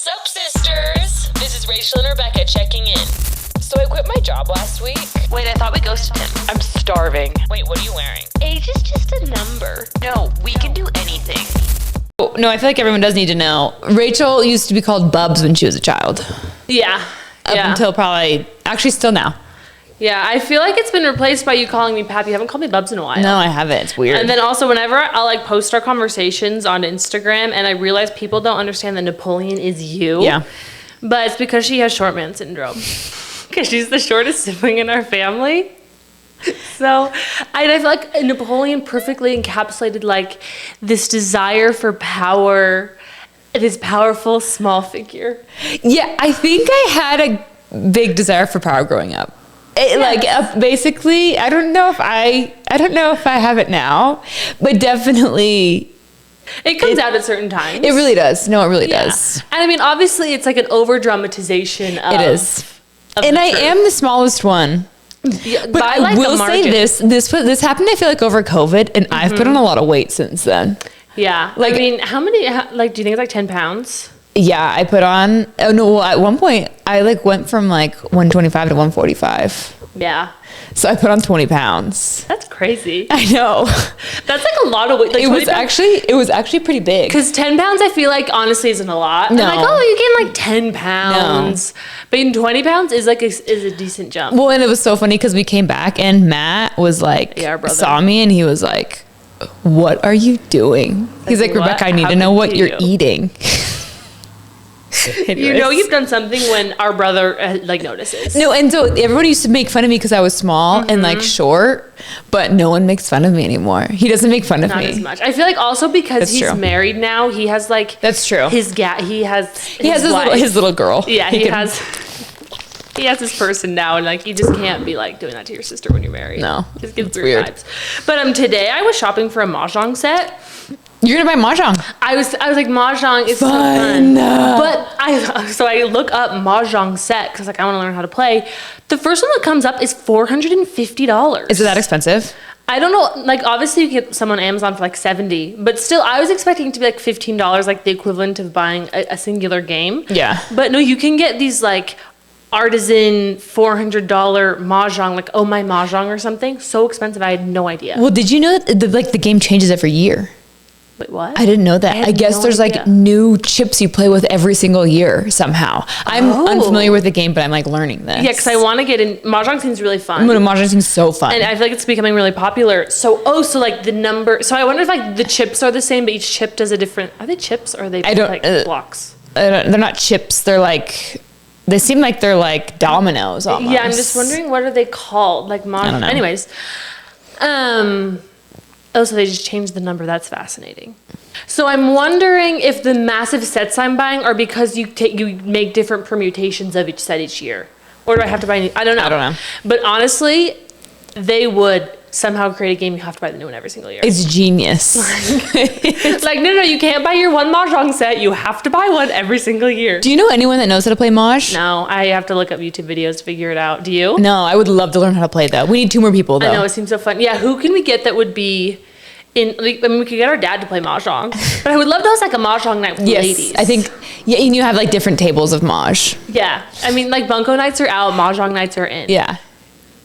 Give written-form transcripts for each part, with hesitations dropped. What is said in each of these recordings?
Sup, sisters? This is Rachel and Rebecca checking in. So I quit my job last week. Wait, I thought we ghosted him. I'm starving. Wait, what are you wearing? Age is just a number. No, we can do anything. Oh, no, I feel like everyone does need to know. Rachel used to be called Bubs when she was a child. Yeah. Up until probably, actually still now. Yeah, I feel like it's been replaced by you calling me Pap. You haven't called me Bubs in a while. No, I haven't. It's weird. And then also whenever I'll like post our conversations on Instagram and I realize people don't understand that Napoleon is you. Yeah. But it's because she has short man syndrome. Because she's the shortest sibling in our family. So I feel like Napoleon perfectly encapsulated like this desire for power, this powerful small figure. Yeah, I think I had a big desire for power growing up. Basically, I don't know if I have it now, but definitely it comes out at certain times. It really does. No, it really does. And I mean, obviously, it's like an over dramatization of it is. Of and the I truth. am the smallest one. Yeah, But by, like, I will a say margin. this happened, I feel like, over COVID, and I've put on a lot of weight since then. Yeah. Like- I mean, how, do you think it's like 10 pounds? Yeah, I put on, at one point, I like went from like 125 to 145. Yeah. So I put on 20 pounds. That's crazy. I know. That's like a lot of weight. Like It was actually pretty big. because 10 pounds, I feel like honestly isn't a lot. No. I'm like, oh, you gain like 10 pounds. But in 20 pounds is like is a decent jump. Well, and it was so funny because we came back and Matt was like, Yeah, our brother. saw me and he was like, what are you doing? He's like, What? Rebecca, I need How to know could what you're you?" eating. You know you've done something when our brother like notices. No, and so everyone used to make fun of me because I was small and like short, but no one makes fun of me anymore. He doesn't make fun of Not me. as much. I feel like also because That's he's true. married now, he has like That's true. he has wife. his little girl. Yeah, He he can- has his person now, and like you just can't be like doing that to your sister when you're married. No, just gives it's weird weird. vibes. But today I was shopping for a mahjong set. You're gonna buy mahjong. I was like mahjong is so Fun. fun. But I look up mahjong set because like I want to learn how to play. The first one that comes up is $450. Is it that expensive? I don't know. Like obviously you get some on Amazon for like $70, but still I was expecting it to be like $15, like the equivalent of buying a singular game. Yeah. But no, you can get these like artisan $400 mahjong, like Oh My Mahjong or something. So expensive, I had no idea. Well, did you know that the game changes every year? Wait, what? I didn't know that. had I guess no there's idea. like new chips you play with every single year somehow. I'm unfamiliar with the game, but I'm like learning this. Yeah, because I want to get in. Mahjong seems really fun. Mahjong seems so fun. And I feel like it's becoming really popular. So like the number. So I wonder if like the chips are the same, but each chip does a different. Are they chips or are they like blocks? They're not chips. They're like, they seem like they're like dominoes almost. Yeah, I'm just wondering what are they called? Like mahjong. I don't know. Anyways, oh, so they just changed the number. That's fascinating. So I'm wondering if the massive sets I'm buying are because you make different permutations of each set each year, or do I have to buy? I don't know. I don't know. But honestly, they would somehow create a game you have to buy the new one every single year. It's genius. It's like, no, you can't buy your one mahjong set. You have to buy one every single year. Do you know anyone that knows how to play Maj? No, I have to look up YouTube videos to figure it out. Do you? No, I would love to learn how to play that. We need 2 more people though. I know, it seems so fun. Yeah, who can we get that would be in, like, I mean, we could get our dad to play mahjong. But I would love to host like a mahjong night with Yes, ladies. I think, yeah, and you have like different tables of Maj. Yeah, I mean, like bunko nights are out, mahjong nights are in. Yeah.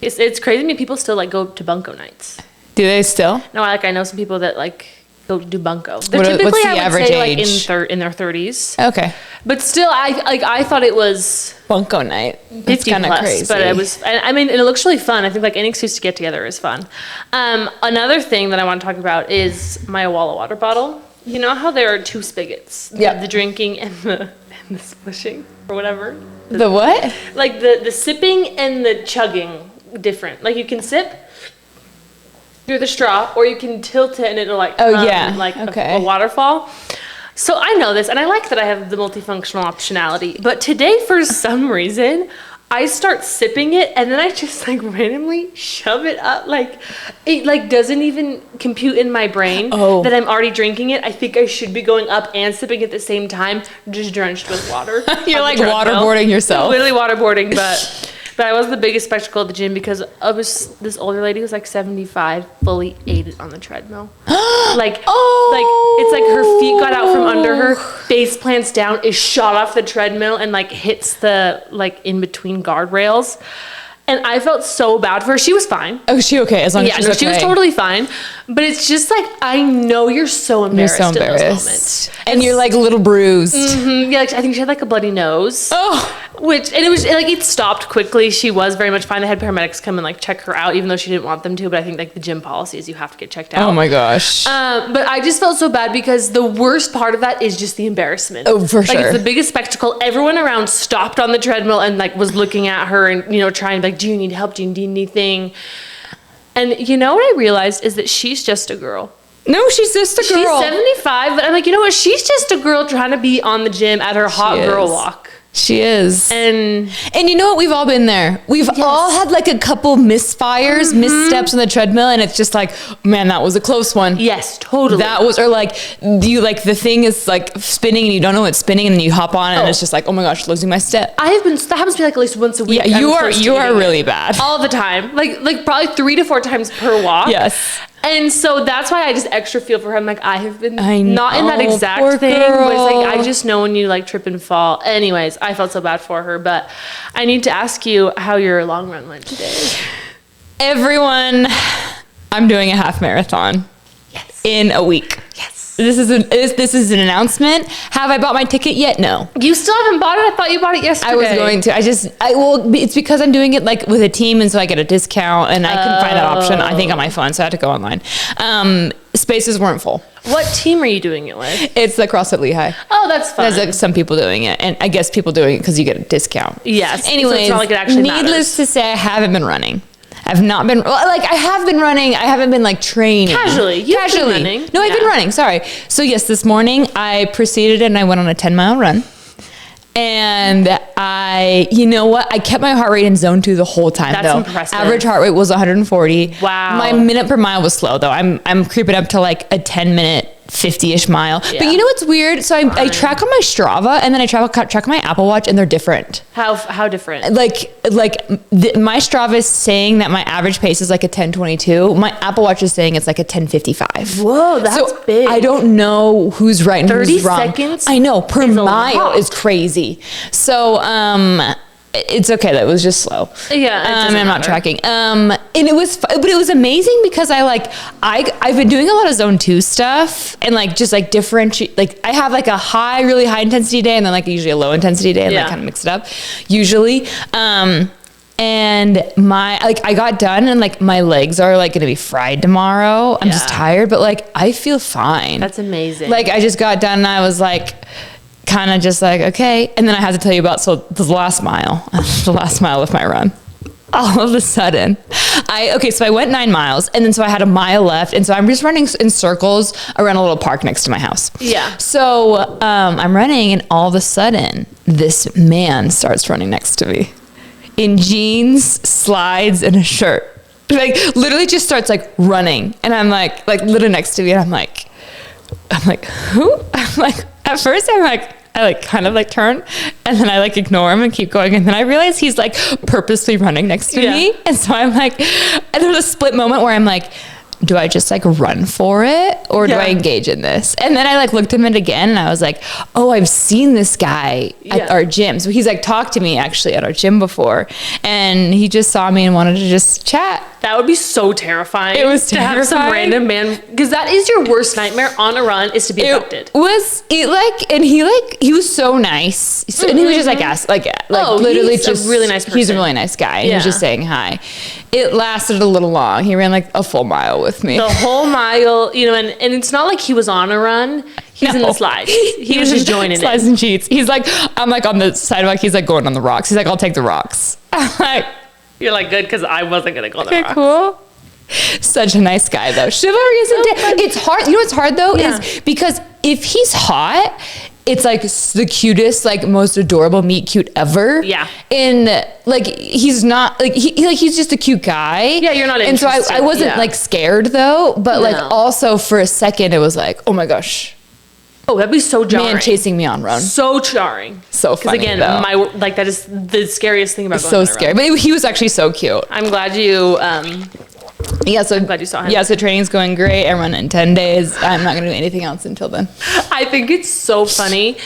It's crazy to me. People still like go to bunko nights. Do they still? No, I know some people that like go do bunko. They're What's typically, the I would average say, like age? in their 30s. Okay. But still, I thought it was Bunko night. That's 50 kind of plus, crazy. but it was. I mean, it looks really fun. I think like any excuse to get together is fun. Another thing that I want to talk about is my Awala water bottle. You know how there are 2 spigots? Yep. The drinking and the splishing or whatever. The what? Like the sipping and the chugging different. Like you can sip through the straw, or you can tilt it and it'll like come yeah. like Okay. a waterfall. So I know this, and I like that I have the multifunctional optionality. But today, for some reason, I start sipping it, and then I just like randomly shove it up. Like it like doesn't even compute in my brain that I'm already drinking it. I think I should be going up and sipping at the same time, just drenched with water. You're on like the treadmill. waterboarding yourself. Literally waterboarding, but I was the biggest spectacle at the gym because I was this older lady who was like 75, fully ate it on the treadmill. like it's like her feet got out from under her, face plants down, is shot off the treadmill and like hits the like in between guardrails. And I felt so bad for her. She was fine. Oh, is she okay? As long as she's okay. She was totally fine. But it's just like, I know you're so embarrassed, in those moments. And you're like a little bruised. Mm-hmm. Yeah, like, I think she had like a bloody nose. Oh. And it was like, it stopped quickly. She was very much fine. They had paramedics come and like check her out, even though she didn't want them to. But I think like the gym policy is you have to get checked out. Oh my gosh. But I just felt so bad because the worst part of that is just the embarrassment. Oh, for sure. Like it's the biggest spectacle. Everyone around stopped on the treadmill and like was looking at her and, you know, trying to like, do you need help? Do you need anything? And you know what I realized is that she's just a girl. No, she's just a girl. She's 75, but I'm like, you know what? She's just a girl trying to be on the gym at her hot girl walk. She is. And you know what? We've all been there. We've all had like a couple misfires, missteps on the treadmill, and it's just like, man, that was a close one. Yes, totally. That was, or like, you like the thing is like spinning and you don't know it's spinning, and then you hop on and it's just like, oh my gosh, losing my step. that happens to me like at least once a week. Yeah, you are really bad. All the time. Like probably 3 to 4 times per walk. Yes. And so that's why I just extra feel for her. I'm like, I have been not in that poor exact thing, girl. but it's like, I just know when you like trip and fall. Anyways, I felt so bad for her, but I need to ask you how your long run went today. Everyone, I'm doing a half marathon. Yes. In a week. Yes. This is an announcement. Have I bought my ticket yet? No. You still haven't bought it? I thought you bought it yesterday. I was going to. It's because I'm doing it like with a team, and so I get a discount, and I couldn't find that option, I think, on my phone, so I had to go online. Spaces weren't full. What team are you doing it with? It's the CrossFit Lehigh. Oh, that's fun. There's like some people doing it, and I guess people doing it because you get a discount. Yes. Anyways, so it's not like it actually needless matters. to say, I haven't been running. I've not been, like, I have been running. I haven't been like training. Casually. You've been running. No, I've been running. Sorry. So yes, this morning I proceeded and I went on a 10-mile run. And you know what? I kept my heart rate in zone 2 the whole time. That's impressive. Average heart rate was 140. Wow. My minute per mile was slow though. I'm creeping up to like a 10-minute 50-ish mile. Yeah. But you know what's weird? So I track on my Strava and then I track on my Apple Watch, and they're different. How different? My Strava is saying that my average pace is like a 10:22. My Apple Watch is saying it's like a 10:55. Whoa, that's big. I don't know who's right and who's wrong. 30 seconds? I know, per is a mile lot. is crazy. So it's okay. That was just slow. Yeah, it doesn't I'm not matter. tracking. And it was amazing because I've been doing a lot of zone 2 stuff and like just like differentiate. Like I have like a really high intensity day and then like usually a low intensity day and like kind of mix it up usually. And I got done and like my legs are like gonna be fried tomorrow. I'm just tired, but like I feel fine. That's amazing. Like I just got done and I was like, kind of just like, okay. And then I had to tell you about, so the last mile of my run. All of a sudden, so I went 9 miles and then so I had a mile left. And so I'm just running in circles around a little park next to my house. Yeah. So I'm running and all of a sudden this man starts running next to me in jeans, slides, and a shirt. Like literally just starts like running. And I'm like literally next to me and I'm like, who? I'm like, at first I kind of turn and then I ignore him and keep going. And then I realize he's purposely running next to me. And so I'm and there was a split moment where I'm like, do I just run for it or do I engage in this? And then I looked him in again and I was like, oh, I've seen this guy at our gym. So he's talked to me actually at our gym before and he just saw me and wanted to just chat. That would be so terrifying. It was terrifying. To have some random man, because that is your worst nightmare on a run is to be abducted. And he was so nice. And he was just literally he's just a really nice person. He's a really nice guy. He was just saying hi. It lasted a little long. He ran a full mile with me. The whole mile, and it's not like he was on a run. He's in the slides. He was just joining slides in. and cheats. He's I'm on the sidewalk. He's going on the rocks. He's I'll take the rocks. I'm you're good because I wasn't gonna go on the rocks. Cool. Such a nice guy though. Chivalry isn't dead. It's hard. You know what's hard though is because if he's hot, it's the cutest, most adorable meet cute ever. Yeah. And he's not he's just a cute guy. Yeah, you're not interested. And so I wasn't scared though, but No. also for a second it was oh my gosh. Oh, that'd be so jarring. Man chasing me on run. So jarring. So funny. Because again, though. that is the scariest thing about going so on a scary. run. But he was actually so cute. I'm glad you Yeah, so I'm glad you saw him. Yeah, so training's going great. I run in 10 days. I'm not gonna do anything else until then. I think it's so funny.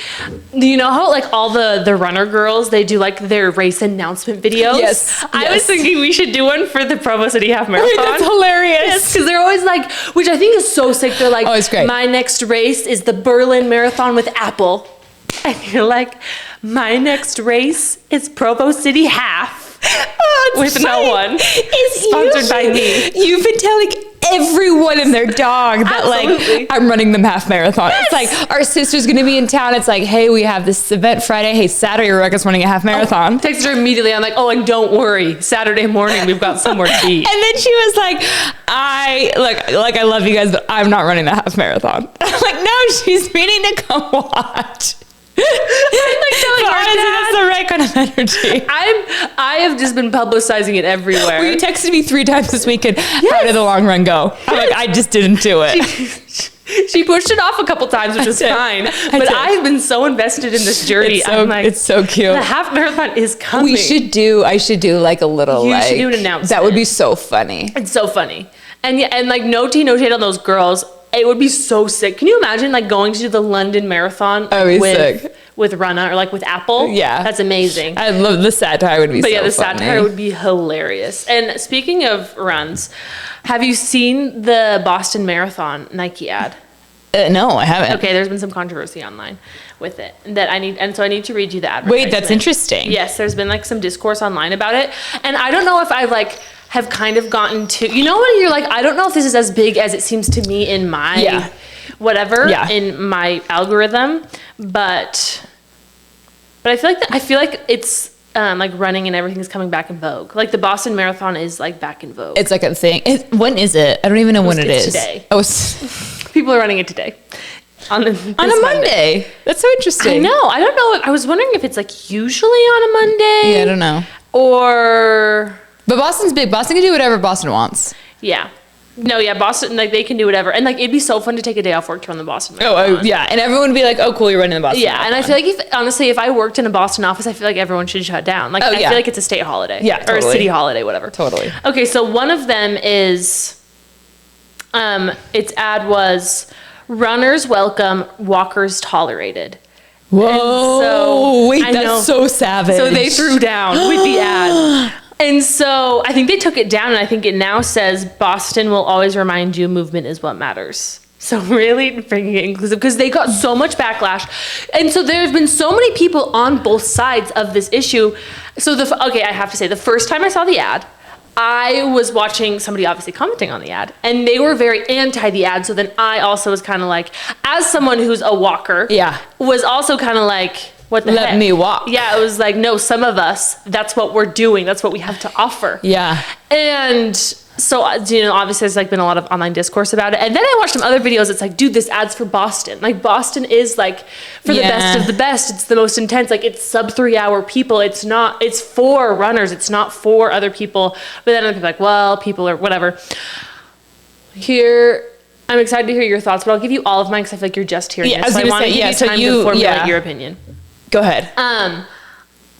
You know how like all the runner girls, they do like their race announcement videos? Yes. I was thinking we should do one for the Provo City Half Marathon. That's hilarious. Because they're always like, which I think is so sick. They're like, Oh, it's great. my next race is the Berlin Marathon with Apple. And you're like, my next race is Provo City Half. With no one. It's sponsored by me. You've been telling everyone and their dog that Absolutely. like I'm running them half marathon. Yes. It's like our sister's gonna be in town. It's like, hey, we have this event Friday. Hey, Saturday Rebecca's running a half marathon. Texted her immediately. I'm like, oh, and don't worry. Saturday morning, we've got somewhere to eat. And then she was like, I love you guys, but I'm not running the half marathon. I'm like, no, she's meaning to come watch. But honestly, that's the right kind of energy. I have just been publicizing it everywhere. Well, you texted me 3 times this weekend. How did the long run go? I'm like, I just didn't do it. She pushed it off a couple times, which was fine. But I've been so invested in this journey. It's so cute. The half marathon is coming. I should do like a little You should do an announcement. That would be so funny. It's so funny. And yeah, and like no tea, no shade on those girls. It would be so sick. Can you imagine like going to do the London Marathon with Rana or like with Apple? Yeah. That's amazing. I love the satire would be so funny. But yeah, the satire would be hilarious. And speaking of runs, have you seen the Boston Marathon Nike ad? No, I haven't. Okay, there's been some controversy online with it so I need to read you the ad. Wait, that's interesting. Yes, there's been like some discourse online about it. And I don't know if I've like have kind of gotten to, you know, when you're like, I don't know if this is as big as it seems to me in my in my algorithm, but I feel like it's like running and everything is coming back in vogue. Like the Boston Marathon is like back in vogue. It's like a thing. When is it? I don't even know when it is. Today. Oh, people are running it today. On a Monday. That's so interesting. I know. I don't know. I was wondering if it's like usually on a Monday. Yeah, I don't know. Or... But Boston's big. Boston can do whatever Boston wants. Yeah. No, yeah, Boston, like, they can do whatever. And, like, it'd be so fun to take a day off work to run the Boston Marathon. Oh, yeah. And everyone would be like, oh, cool, you're running the Boston Marathon. And I feel like, honestly, if I worked in a Boston office, I feel like everyone should shut down. Like, I feel like it's a state holiday. Yeah, totally. Or a city holiday, whatever. Totally. Okay, so one of them is, its ad was, runners welcome, walkers tolerated. Whoa, wait, that's so savage. So they threw down with the ad. And so I think they took it down, and I think it now says Boston will always remind you movement is what matters. So really bringing it inclusive, because they got so much backlash. And so there have been so many people on both sides of this issue. So I have to say, the first time I saw the ad, I was watching somebody obviously commenting on the ad, and they were very anti the ad. So then I also was kind of like, as someone who's a walker, was also kind of like, what the heck? Let me walk. Yeah, it was like, no, some of us, that's what we're doing. That's what we have to offer. Yeah. And so, you know, obviously there's like been a lot of online discourse about it. And then I watched some other videos. It's like, dude, this ad's for Boston. Like Boston is like for the best of the best. It's the most intense. Like it's sub 3 hour people. It's for runners. It's not for other people. But then I'm like, well, people are whatever. Here, I'm excited to hear your thoughts, but I'll give you all of mine because I feel like you're just hearing this. So I want to give you time to formulate your opinion. Go ahead.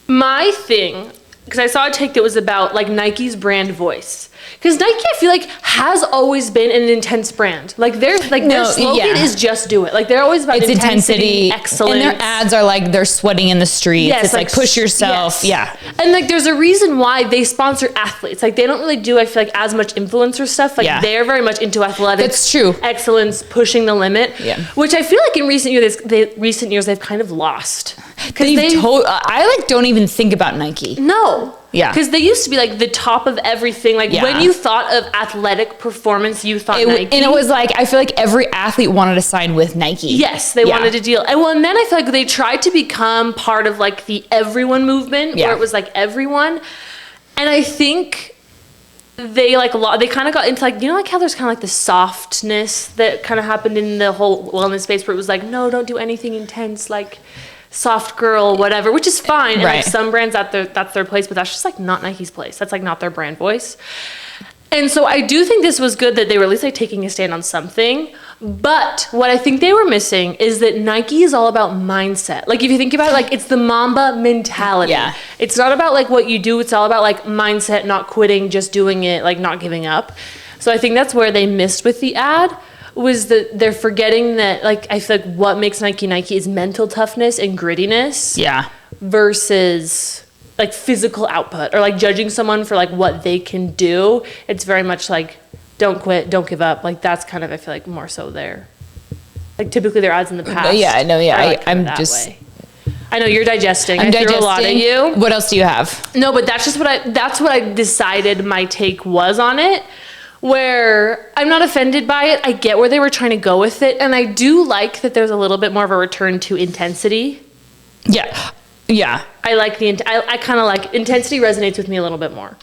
My thing, because I saw a take that was about like Nike's brand voice. Because Nike, I feel like, has always been an intense brand. Like their slogan is just do it. Like they're always about intensity, excellence. And their ads are like they're sweating in the streets. Yes, it's like push yourself. Yes. Yeah. And like there's a reason why they sponsor athletes. Like they don't really do, I feel like, as much influencer stuff. Like they're very much into athletics. That's true. Excellence, pushing the limit. Yeah. Which I feel like in recent years they've kind of lost. I like don't even think about Nike. No. Yeah. Because they used to be like the top of everything. Like when you thought of athletic performance, you thought Nike. And it was like, I feel like every athlete wanted to sign with Nike. Yes, they wanted to deal. And then I feel like they tried to become part of like the everyone movement where it was like everyone. And I think they kind of got into like, you know, like how there's kind of like the softness that kind of happened in the whole wellness space where it was like, no, don't do anything intense. Like, soft girl, whatever, which is fine. And like some brands, that's their place, but that's just like not Nike's place. That's like not their brand voice. And so I do think this was good that they were at least like taking a stand on something. But what I think they were missing is that Nike is all about mindset. Like if you think about it, like it's the Mamba mentality. Yeah. It's not about like what you do. It's all about like mindset, not quitting, just doing it, like not giving up. So I think that's where they missed with the ad, was that they're forgetting that, like, I feel like what makes Nike is mental toughness and grittiness. Yeah. Versus like physical output, or like judging someone for like what they can do. It's very much like, don't quit, don't give up. Like that's kind of, I feel like, more so there. Like typically their ads in the past. Yeah, I know. Yeah, I'm just. Way. I know you're digesting. I'm digesting. Threw a lot at you. What else do you have? No, but that's just what I decided my take was on it. Where I'm not offended by it. I get where they were trying to go with it, and I do like that there's a little bit more of a return to intensity. Yeah. Yeah. I like I kind of like intensity resonates with me a little bit more.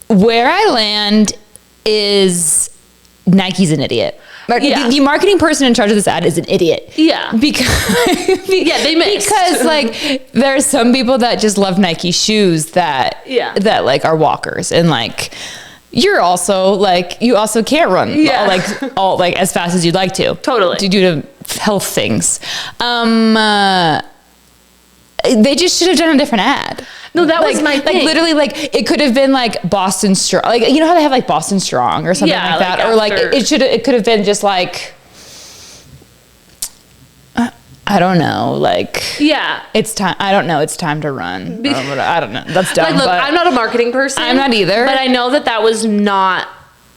Where I land is Nike's an idiot. Yeah. The marketing person in charge of this ad is an idiot. Yeah. Because they missed. Because like there are some people that just love Nike shoes that like are walkers, and like you also can't run all like as fast as you'd like to. Totally. Due to health things. They just should have done a different ad. No, that was my thing. Like literally, like it could have been like Boston Strong, like you know how they have like Boston Strong or something like that, or like it could have been just like I don't know, like it's time. I don't know. It's time to run. I don't know. That's dumb. Like, look, I'm not a marketing person. I'm not either. But I know that was not.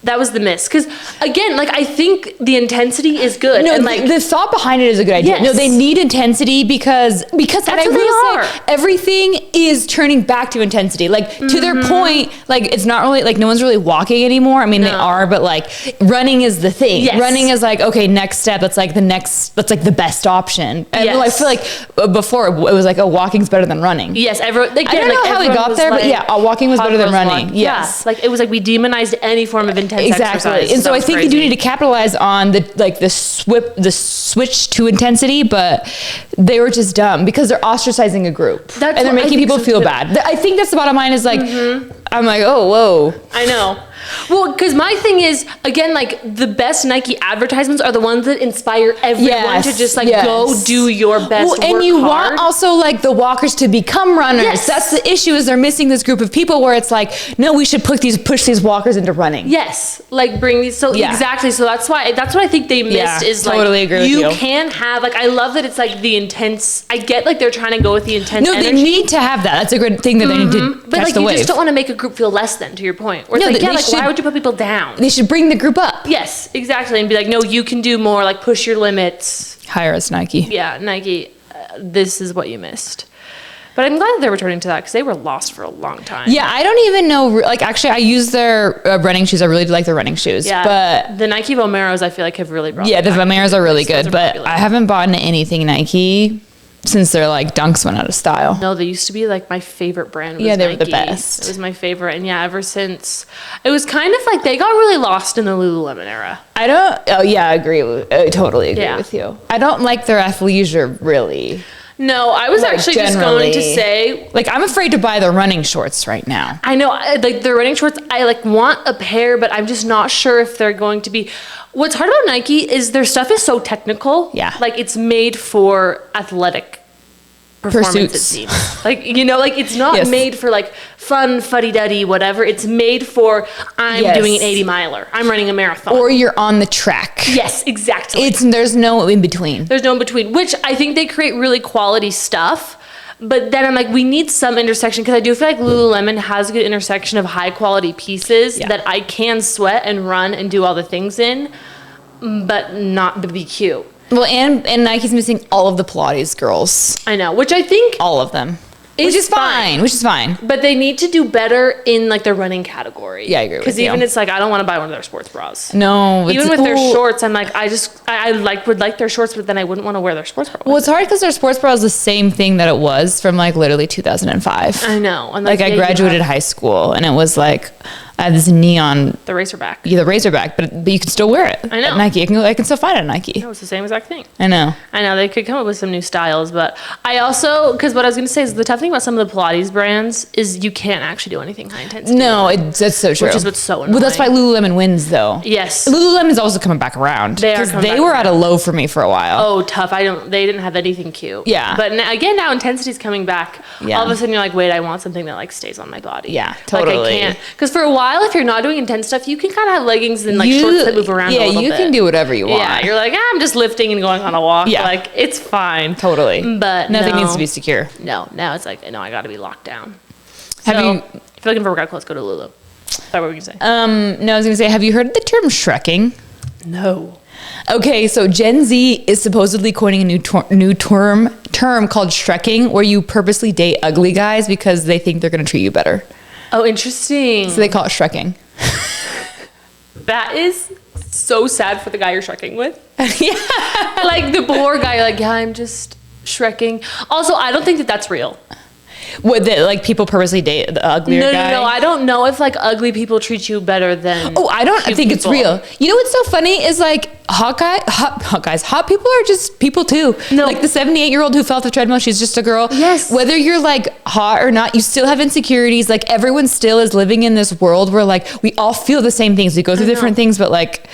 That was the miss. Because, again, like, I think the intensity is good. No, and like the thought behind it is a good idea. Yes. No, they need intensity because That's what they are. Everything is turning back to intensity. Like, to their point, like, it's not really, like, no one's really walking anymore. I mean, they are, but, like, running is the thing. Yes. Running is, like, okay, next step. That's, like, the best option. And I feel like before, it was like, oh, walking's better than running. Yes, I don't know how we got there, but yeah, walking was better than running. Yes. Yeah. Like, it was like we demonized any form of intense exercise. And so I think you do need to capitalize on the switch to intensity, but they were just dumb because they're ostracizing a group and they're making people feel bad. I think that's the bottom line is like, I'm like, oh, whoa. I know. Well, because my thing is, again, like the best Nike advertisements are the ones that inspire everyone to just like go do your best. Well, and work you hard. want also like the walkers to become runners. Yes. That's the issue is they're missing this group of people where it's like, no, we should push these walkers into running. Yes, like bring these. So exactly. So that's what I think they missed is like totally agree with you. You can have like I love that it's like the intense. I get like they're trying to go with the intense. No, energy. they need to have that. That's a good thing that they need to But catch like the you wave. just don't want to make a group feel less than. To your point, where it's No, like they like should- why would you put people down? They should bring the group up. Yes, exactly, and be like, no, you can do more. Like push your limits. Hire us, Nike. Yeah, Nike. This is what you missed. But I'm glad that they're returning to that because they were lost for a long time. Yeah, I don't even know. Like, actually, I use their running shoes. I really do like their running shoes. Yeah, but the Nike Vomeros, I feel like have really brought. Yeah, the them back. Vomeros are really Those good, are but popular. I haven't bought anything Nike since their like Dunks went out of style. No, they used to be like my favorite brand. Was Yeah, they were the Nike. best. It was my favorite, and yeah, ever since it was kind of like they got really lost in the Lululemon era. I don't. Oh yeah, I totally agree Yeah. with you. I don't like their athleisure really. No, I was Like, actually just going to generally. say, Like, I'm afraid to buy the running shorts right now. I know, like the running shorts, I like want a pair, but I'm just not sure if they're going to be. What's hard about Nike is their stuff is so technical. Yeah. Like it's made for athletic performance, it Pursuits. seems. Like, you know, like it's not Yes. made for like fun, fuddy-duddy, whatever. It's made for, I'm Yes. doing an 80 miler. I'm running a marathon. Or you're on the track. Yes, exactly. There's no in between. There's no in between, which I think they create really quality stuff. But then I'm like, we need some intersection because I do feel like Lululemon has a good intersection of high quality pieces that I can sweat and run and do all the things in, but not to be cute. Well, and Nike's missing all of the Pilates girls. I know, which I think All of them. is Which is fine. Which is fine. But they need to do better in like the running category. Yeah, I agree with Because you. even it's like I don't want to buy one of their sports bras. No. Even with their ooh. shorts, I'm like I would like their shorts, but then I wouldn't want to wear their sports bra. Well, it's hard because their sports bra is the same thing that it was from like literally 2005. I know. And Like I you graduated have high school and it was like I had this neon, the racerback. the Razorback, but you can still wear it. I know. At Nike, I can still find it at Nike. No, it's the same exact thing. I know. I know they could come up with some new styles, but I also because what I was going to say is the tough thing about some of the Pilates brands is you can't actually do anything high intensity. No, that's so true. Which is what's so Well, that's why annoying. Lululemon wins though. Yes. Lululemon's also coming back around. They are 'Cause coming they back were at a low for me for a while. Oh, tough. They didn't have anything cute. Yeah. But again, now intensity's coming back. Yeah. All of a sudden you're like, wait, I want something that like stays on my body. Yeah, Like I totally. can't. Because for a while while, if you're not doing intense stuff, you can kind of have leggings and like shorts that move around a little bit. Yeah, you can do whatever you want. Yeah, you're like, I'm just lifting and going on a walk. Yeah. Like, it's fine. Totally. But nothing no. needs to be secure. No, now it's like, no, I got to be locked down. Have So, you? if you're looking for workout clothes, go to Lulu. Sorry, what were you going to say? No, I was gonna say, have you heard of the term Shrekking? No. Okay, so Gen Z is supposedly coining a new term called Shrekking, where you purposely date ugly guys because they think they're gonna treat you better. Oh, interesting. So they call it Shrekking. That is so sad for the guy you're Shrekking with. Yeah. Like the poor guy, like, yeah, I'm just Shrekking. Also, I don't think that that's real. Would they, like, people purposely date the uglier guy? No. I don't know if like ugly people treat you better than. Oh, I cute think it's people. real. You know what's so funny is like hot guys, hot people are just people too. No. Like the 78-year-old who fell off the treadmill, she's just a girl. Yes. Whether you're like hot or not, you still have insecurities. Like everyone still is living in this world where like we all feel the same things. We go through different things, but like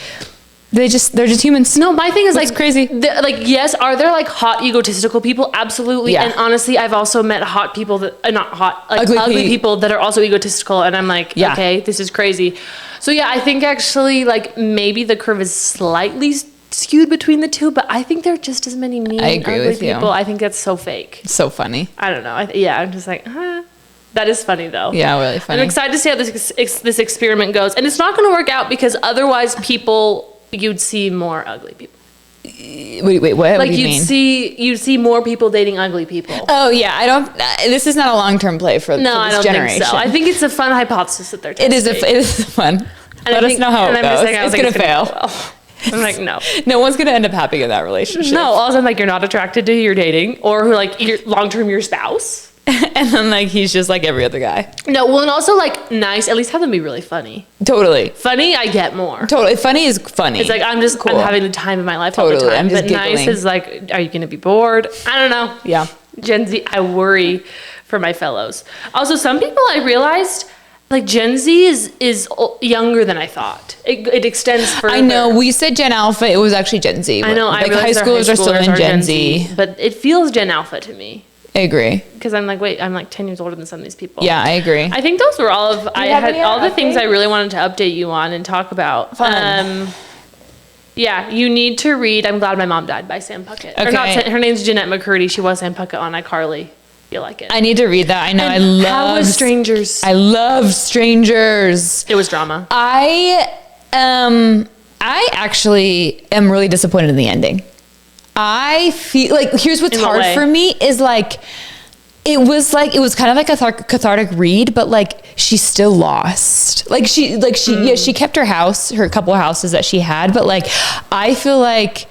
they're just humans. No, my thing is It's like crazy. Like, yes, are there like hot egotistical people? Absolutely. Yeah. And honestly, I've also met hot people that not hot, like Ugly ugly pe- people that are also egotistical, and I'm like, Yeah. okay, this is crazy. So yeah, I think actually like maybe the curve is slightly skewed between the two, but I think there are just as many mean I agree ugly with you. people. I think that's so fake. It's so funny. I don't know. I'm just like, huh. That is funny though. Yeah, really funny. I'm excited to see how this experiment goes, and it's not going to work out because otherwise you'd see more ugly people. Wait, what? Like What do you mean? you'd see more people dating ugly people. Oh yeah, I don't. This is not a long-term play for No, for I this don't generation. think so. I think it's a fun hypothesis that they're testing. it is fun. And Let us know how it goes. It's gonna fail. I'm like, no. No one's gonna end up happy in that relationship. No, also I'm like, you're not attracted to who you're dating or who like long-term your spouse. And then like he's just like every other guy. No, well, and also like nice, at least have them be really funny. Totally. Funny, I get more. Totally. Funny is funny. It's like I'm Cool. having the time of my life all Totally, the time. I'm just But nice giggling. is like, are you gonna be bored? I don't know. Yeah. Gen Z, I worry for my fellows. Also, some people I realized, like Gen Z is younger than I thought. It extends further. I know. We said Gen Alpha. It was actually Gen Z. I know. Like I high realize our schoolers are still in Gen Z. but it feels Gen Alpha to me I agree. because I'm like, wait, I'm like 10 years older than some of these people. Yeah, I agree. I think those were all of I have had any all the other things I updates? really wanted to update you on and talk about. Fun. Yeah, you need to read "I'm Glad My Mom Died" by Sam Puckett. Or not, Okay. her name's Jeanette McCurdy. She was Sam Puckett on iCarly. You like it? I need to read that. I know. And How Was Strangers? I love Strangers. It was drama. I actually am really disappointed in the ending. I feel like here's what's In what hard way? for me is like it was kind of like a cathartic read, but like she still lost. She kept her house, her couple of houses that she had, but like I feel like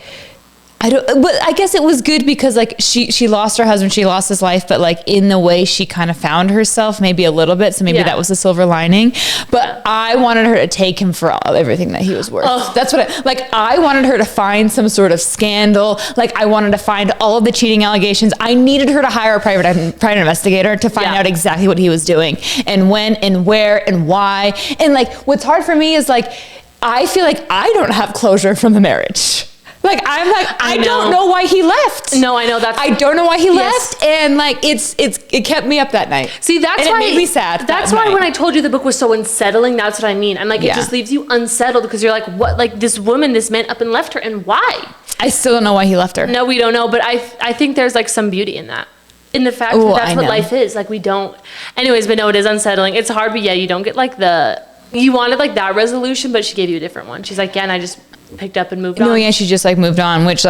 but I guess it was good because like she lost her husband, she lost his life, but like in the way she kind of found herself maybe a little bit. So maybe Yeah. that was the silver lining. But I wanted her to take him for everything that he was worth. Oh. That's what I wanted her to find some sort of scandal. Like I wanted to find all of the cheating allegations. I needed her to hire a private investigator to find Yeah. out exactly what he was doing and when and where and why. And like what's hard for me is like I feel like I don't have closure from the marriage. Like I don't know why he left. No, I know that's. I don't know why he Yes. left, and like it kept me up that night. See, that's and why it made me sad. That's that why night. when I told you the book was so unsettling, that's what I mean. I'm like, Yeah. it just leaves you unsettled because you're like, what? Like this woman, this man up and left her, and why? I still don't know why he left her. No, we don't know, but I think there's like some beauty in that. In the fact Ooh, that that's I what know. life is. Like we don't. Anyways, but no, it is unsettling. It's hard, but yeah, you don't get like you wanted like that resolution, but she gave you a different one. She's like, yeah, and I just picked up and moved on. No, yeah, she just like moved on, which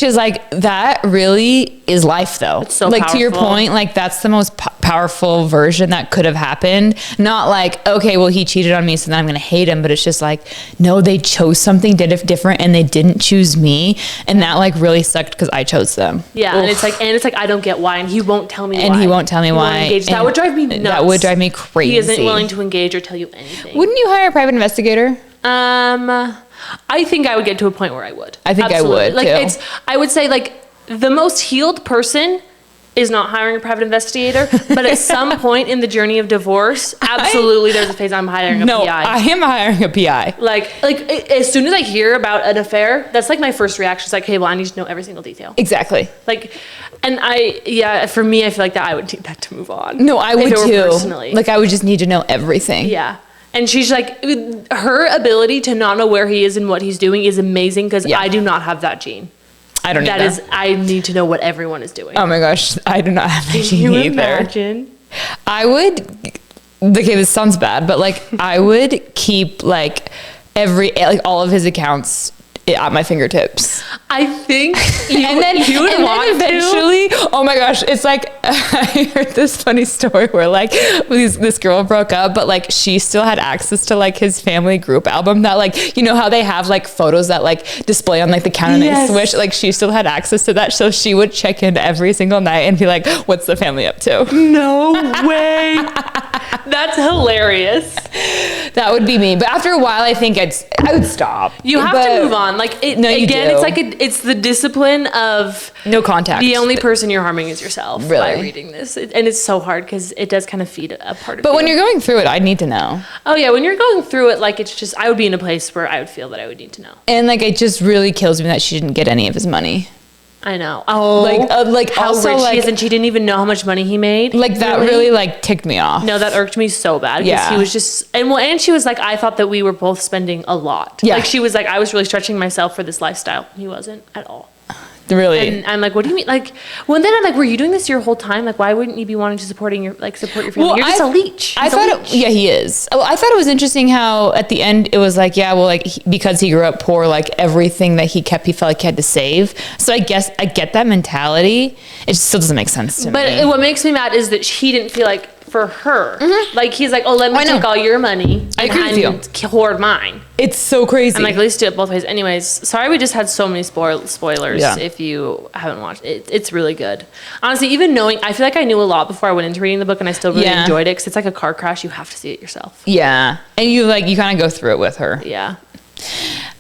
is like that really is life though. It's so like to your powerful. point, like that's the most powerful version that could have happened. Not like okay, well he cheated on me, so then I'm gonna hate him. But it's just like no, they chose something different, and they didn't choose me, and that like really sucked because I chose them. Yeah, Oof. and it's like I don't get why, and he won't tell me why. And he won't tell me won't why. engage. That And would drive me nuts. that would drive me crazy. He isn't willing to engage or tell you anything. Wouldn't you hire a private investigator? I think I would get to a point where I would. I think I would, Like too. I would say like the most healed person is not hiring a private investigator, but at some point in the journey of divorce, absolutely there's a phase I'm hiring a No, PI. I am hiring a PI. As soon as I hear about an affair, that's like my first reaction. It's like, hey, well, I need to know every single detail. Exactly. Like, and for me, I feel like that I would need that to move on. No, I If would it were too. Personally. Like I would just need to know everything. Yeah. And she's like, her ability to not know where he is and what he's doing is amazing because I do not have that gene. I don't That either. is, I need to know what everyone is doing. Oh my gosh, I do not have that Can gene you either. imagine? I would, okay, this sounds bad, but like I would keep like all of his accounts at my fingertips. I think And then eventually, oh my gosh, it's like I heard this funny story where like this girl broke up, but like she still had access to like his family group album that like, you know how they have like photos that like display on like the counter and they swish, like she still had access to that, so she would check in every single night and be like, what's the family up to? No way. That's hilarious. That would be me, but after a while I think I would stop. You have to move on. Like it, No, you again, do. it's like it's the discipline of No contact. the only person you're harming is yourself by Really? reading this. And it's so hard because it does kind of feed a part of But you. when you're going through it, I need to know. Oh yeah, when you're going through it, like it's just I would be in a place where I would feel that I would need to know. And like it just really kills me that she didn't get any of his money. I know. Oh, Like how also rich like, he is, and she didn't even know how much money he made. like that really like ticked me off. No, that irked me so bad because Yeah. he was just and she was like, I thought that we were both spending a lot. Yeah. Like she was like, I was really stretching myself for this lifestyle. He wasn't at all. Really. And I'm like, what do you mean? Like, well, then I'm like, were you doing this your whole time? Like, why wouldn't you be wanting to support your family? Well, You're just a leech. I He's a thought, leech. yeah, he is. Well, I thought it was interesting how at the end it was like, yeah, well, like because he grew up poor, like everything that he kept, he felt like he had to save. So I guess I get that mentality. It just still doesn't make sense to But me. what makes me mad is that he didn't feel like for her. Like he's like, oh, let me I know. take all your money. I agree with you. and hoard mine. It's so crazy. I'm like, at least do it both ways. Anyways, sorry we just had so many spoilers. Yeah. If you haven't watched it, it's really good. Honestly, even knowing, I feel like I knew a lot before I went into reading the book, and I still really Yeah. enjoyed it because it's like a car crash. You have to see it yourself. Yeah. And you kind of go through it with her. Yeah.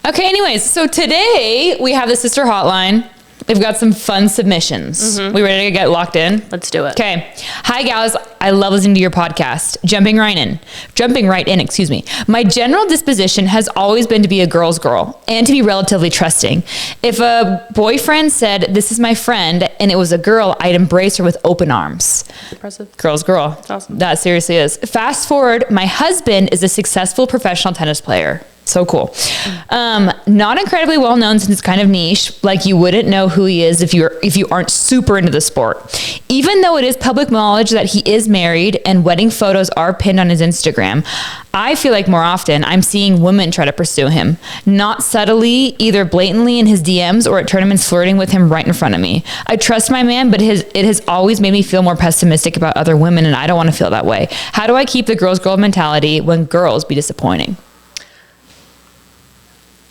Okay, anyways, so today we have the Sister Hotline. We've got some fun submissions. We ready to get locked in? Let's do it. Okay. Hi, gals. I love listening to your podcast. Jumping right in, excuse me. My general disposition has always been to be a girl's girl and to be relatively trusting. If a boyfriend said, this is my friend, and it was a girl, I'd embrace her with open arms. Impressive. Girl's girl. That's awesome. That seriously is. Fast forward, my husband is a successful professional tennis player. So cool. Not incredibly well known since it's kind of niche. Like you wouldn't know who he is if you aren't super into the sport. Even though it is public knowledge that he is married and wedding photos are pinned on his Instagram, I feel like more often I'm seeing women try to pursue him. Not subtly, either blatantly in his DMs or at tournaments flirting with him right in front of me. I trust my man, but it has always made me feel more pessimistic about other women, and I don't want to feel that way. How do I keep the girl's girl mentality when girls be disappointing?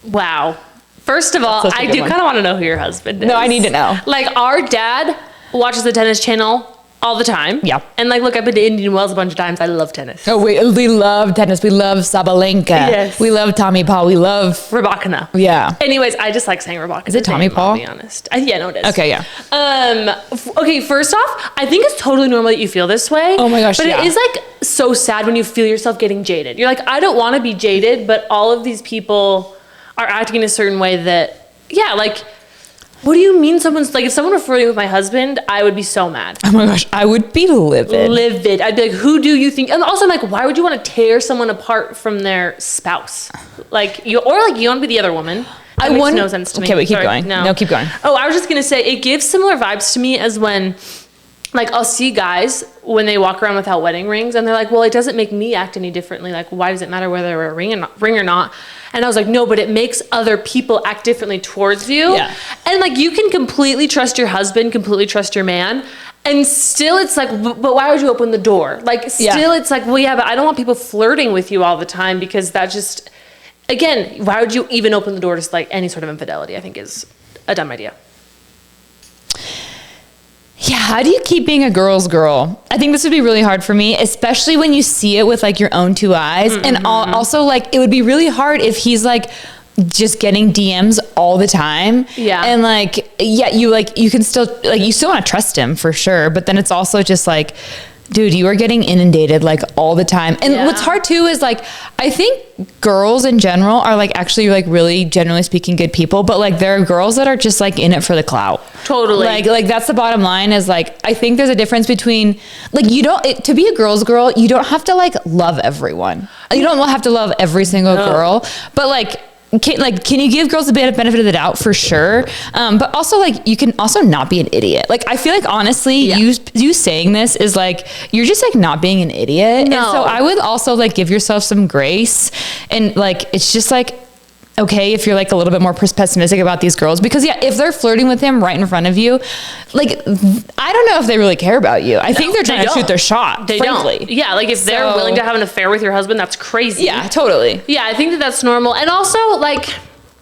Wow. First of all, That's such a I good do one. kind of want to know who your husband is. No, I need to know. Like, our dad watches the tennis channel all the time. Yeah. And, like, look, I've been to Indian Wells a bunch of times. I love tennis. Oh, we love tennis. We love Sabalenka. Yes. We love Tommy Paul. We love, Rybakina. yeah. Anyways, I just like saying Rybakina. Is it Tommy Paul? I'll be honest. Yeah, no, it is. Okay, yeah. Okay, first off, I think it's totally normal that you feel this way. Oh my gosh, But yeah. it is like so sad when you feel yourself getting jaded. You're like, I don't want to be jaded, but all of these people are acting in a certain way that, yeah, like, what do you mean someone's, like, if someone were flirting with my husband, I would be so mad. Oh my gosh, I would be livid. Livid. I'd be like, who do you think? And also, I'm like, why would you want to tear someone apart from their spouse? Like, you want to be the other woman. That makes no sense to me. Okay, wait, keep Sorry, going. No, keep going. Oh, I was just going to say, it gives similar vibes to me as when, like, I'll see guys when they walk around without wedding rings, and they're like, well, it doesn't make me act any differently. Like, why does it matter whether they're a ring or not? And I was like, no, but it makes other people act differently towards you. Yeah. And, like, you can completely trust your husband, completely trust your man, and still it's like, but why would you open the door? Like, still it's like, well, yeah, but I don't want people flirting with you all the time, because that just, again, why would you even open the door to, like, any sort of infidelity? I think is a dumb idea. Yeah, how do you keep being a girl's girl? I think this would be really hard for me, especially when you see it with like your own two eyes. And also like, it would be really hard if he's like just getting DMs all the time. Yeah. And like, yeah, you can still, like, you still want to trust him for sure. But then it's also just like, dude, you are getting inundated like all the time. And what's hard too is like, I think girls in general are like actually like really generally speaking good people, but like there are girls that are just like in it for the clout. Totally. Like that's the bottom line is like, I think there's a difference between like, to be a girl's girl, you don't have to like love everyone. You don't have to love every single girl, but like, can you give girls a bit of benefit of the doubt for sure? But also like you can also not be an idiot. Like I feel like honestly, you saying this is like you're just like not being an idiot. No. And so I would also like give yourself some grace, and like it's just like okay if you're like a little bit more pessimistic about these girls, because if they're flirting with him right in front of you, like I don't know if they really care about you. I think they're trying to shoot their shot. They frankly. don't. Yeah, like if they're willing to have an affair with your husband, that's crazy. Yeah, totally. Yeah, I think that's normal. And also, like,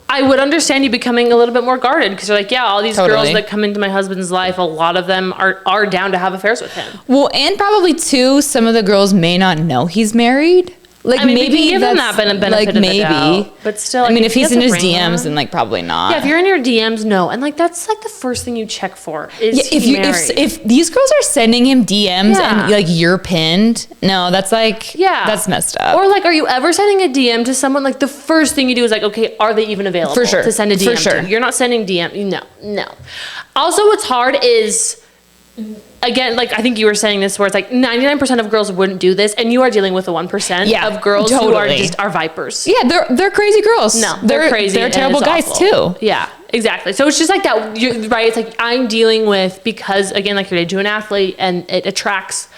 I would understand you becoming a little bit more guarded because you're like, yeah, all these girls that come into my husband's life, a lot of them are down to have affairs with him. Well, and probably too, some of the girls may not know he's married. Like I mean, maybe give them that benefit like of the maybe, doubt, but still. I mean, if he's in his has a ring DMs, on- then like probably not. Yeah, if you're in your DMs, no, and like that's like the first thing you check for is if these girls are sending him DMs and like you're pinned, no, that's like that's messed up. Or like, are you ever sending a DM to someone? Like the first thing you do is like, okay, are they even available For sure. to send a DM For sure. to? You're not sending DM. No. Also, what's hard is, again, like I think you were saying this, where it's like 99% of girls wouldn't do this, and you are dealing with the 1% of girls who are vipers. Yeah, they're crazy girls. No, they're crazy. They're and terrible it's guys awful. too. Yeah, exactly. So it's just like that, right? It's like I'm dealing with, because again, like you're dating to an athlete, and it attracts,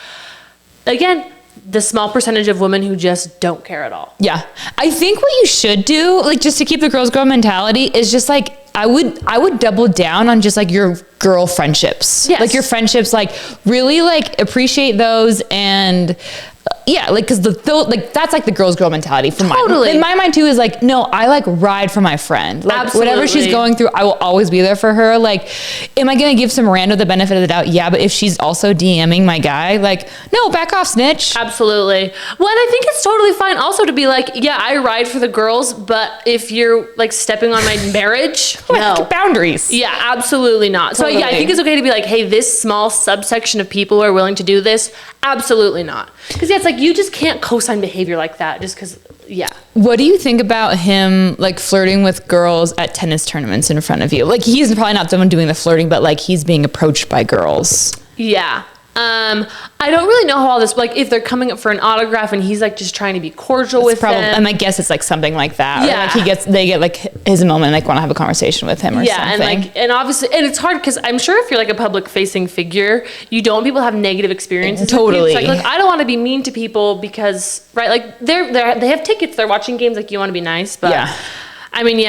again, the small percentage of women who just don't care at all. Yeah, I think what you should do, like just to keep the girl mentality, is just like I would double down on just like your girl friendships. Yes. Like your friendships, like really like appreciate those, and like because like that's like the girl mentality from in my mind too, is like, no, I like ride for my friend. Like Absolutely. whatever she's going through, I will always be there for her. Like, am I gonna give some rando the benefit of the doubt? Yeah, but if she's also DMing my guy, like, no, back off, snitch. Absolutely. Well, and I think it's totally fine also to be like, yeah, I ride for the girls, but if you're like stepping on my marriage, no. Boundaries. Yeah, absolutely not. So yeah, I think it's okay to be like, hey, this small subsection of people are willing to do this. Absolutely not. Because it's like, you just can't co-sign behavior like that just because, What do you think about him like flirting with girls at tennis tournaments in front of you? Like he's probably not someone doing the flirting, but like he's being approached by girls. Yeah. I don't really know how all this, like if they're coming up for an autograph and he's like just trying to be cordial with them. And my guess it's like something like that. Yeah. Or like they get like his moment and like want to have a conversation with him or something. And obviously, and it's hard because I'm sure if you're like a public facing figure, you don't want people to have negative experiences. Totally. With you. Like I don't want to be mean to people because, right, like they have tickets, they're watching games, like you want to be nice, but I mean,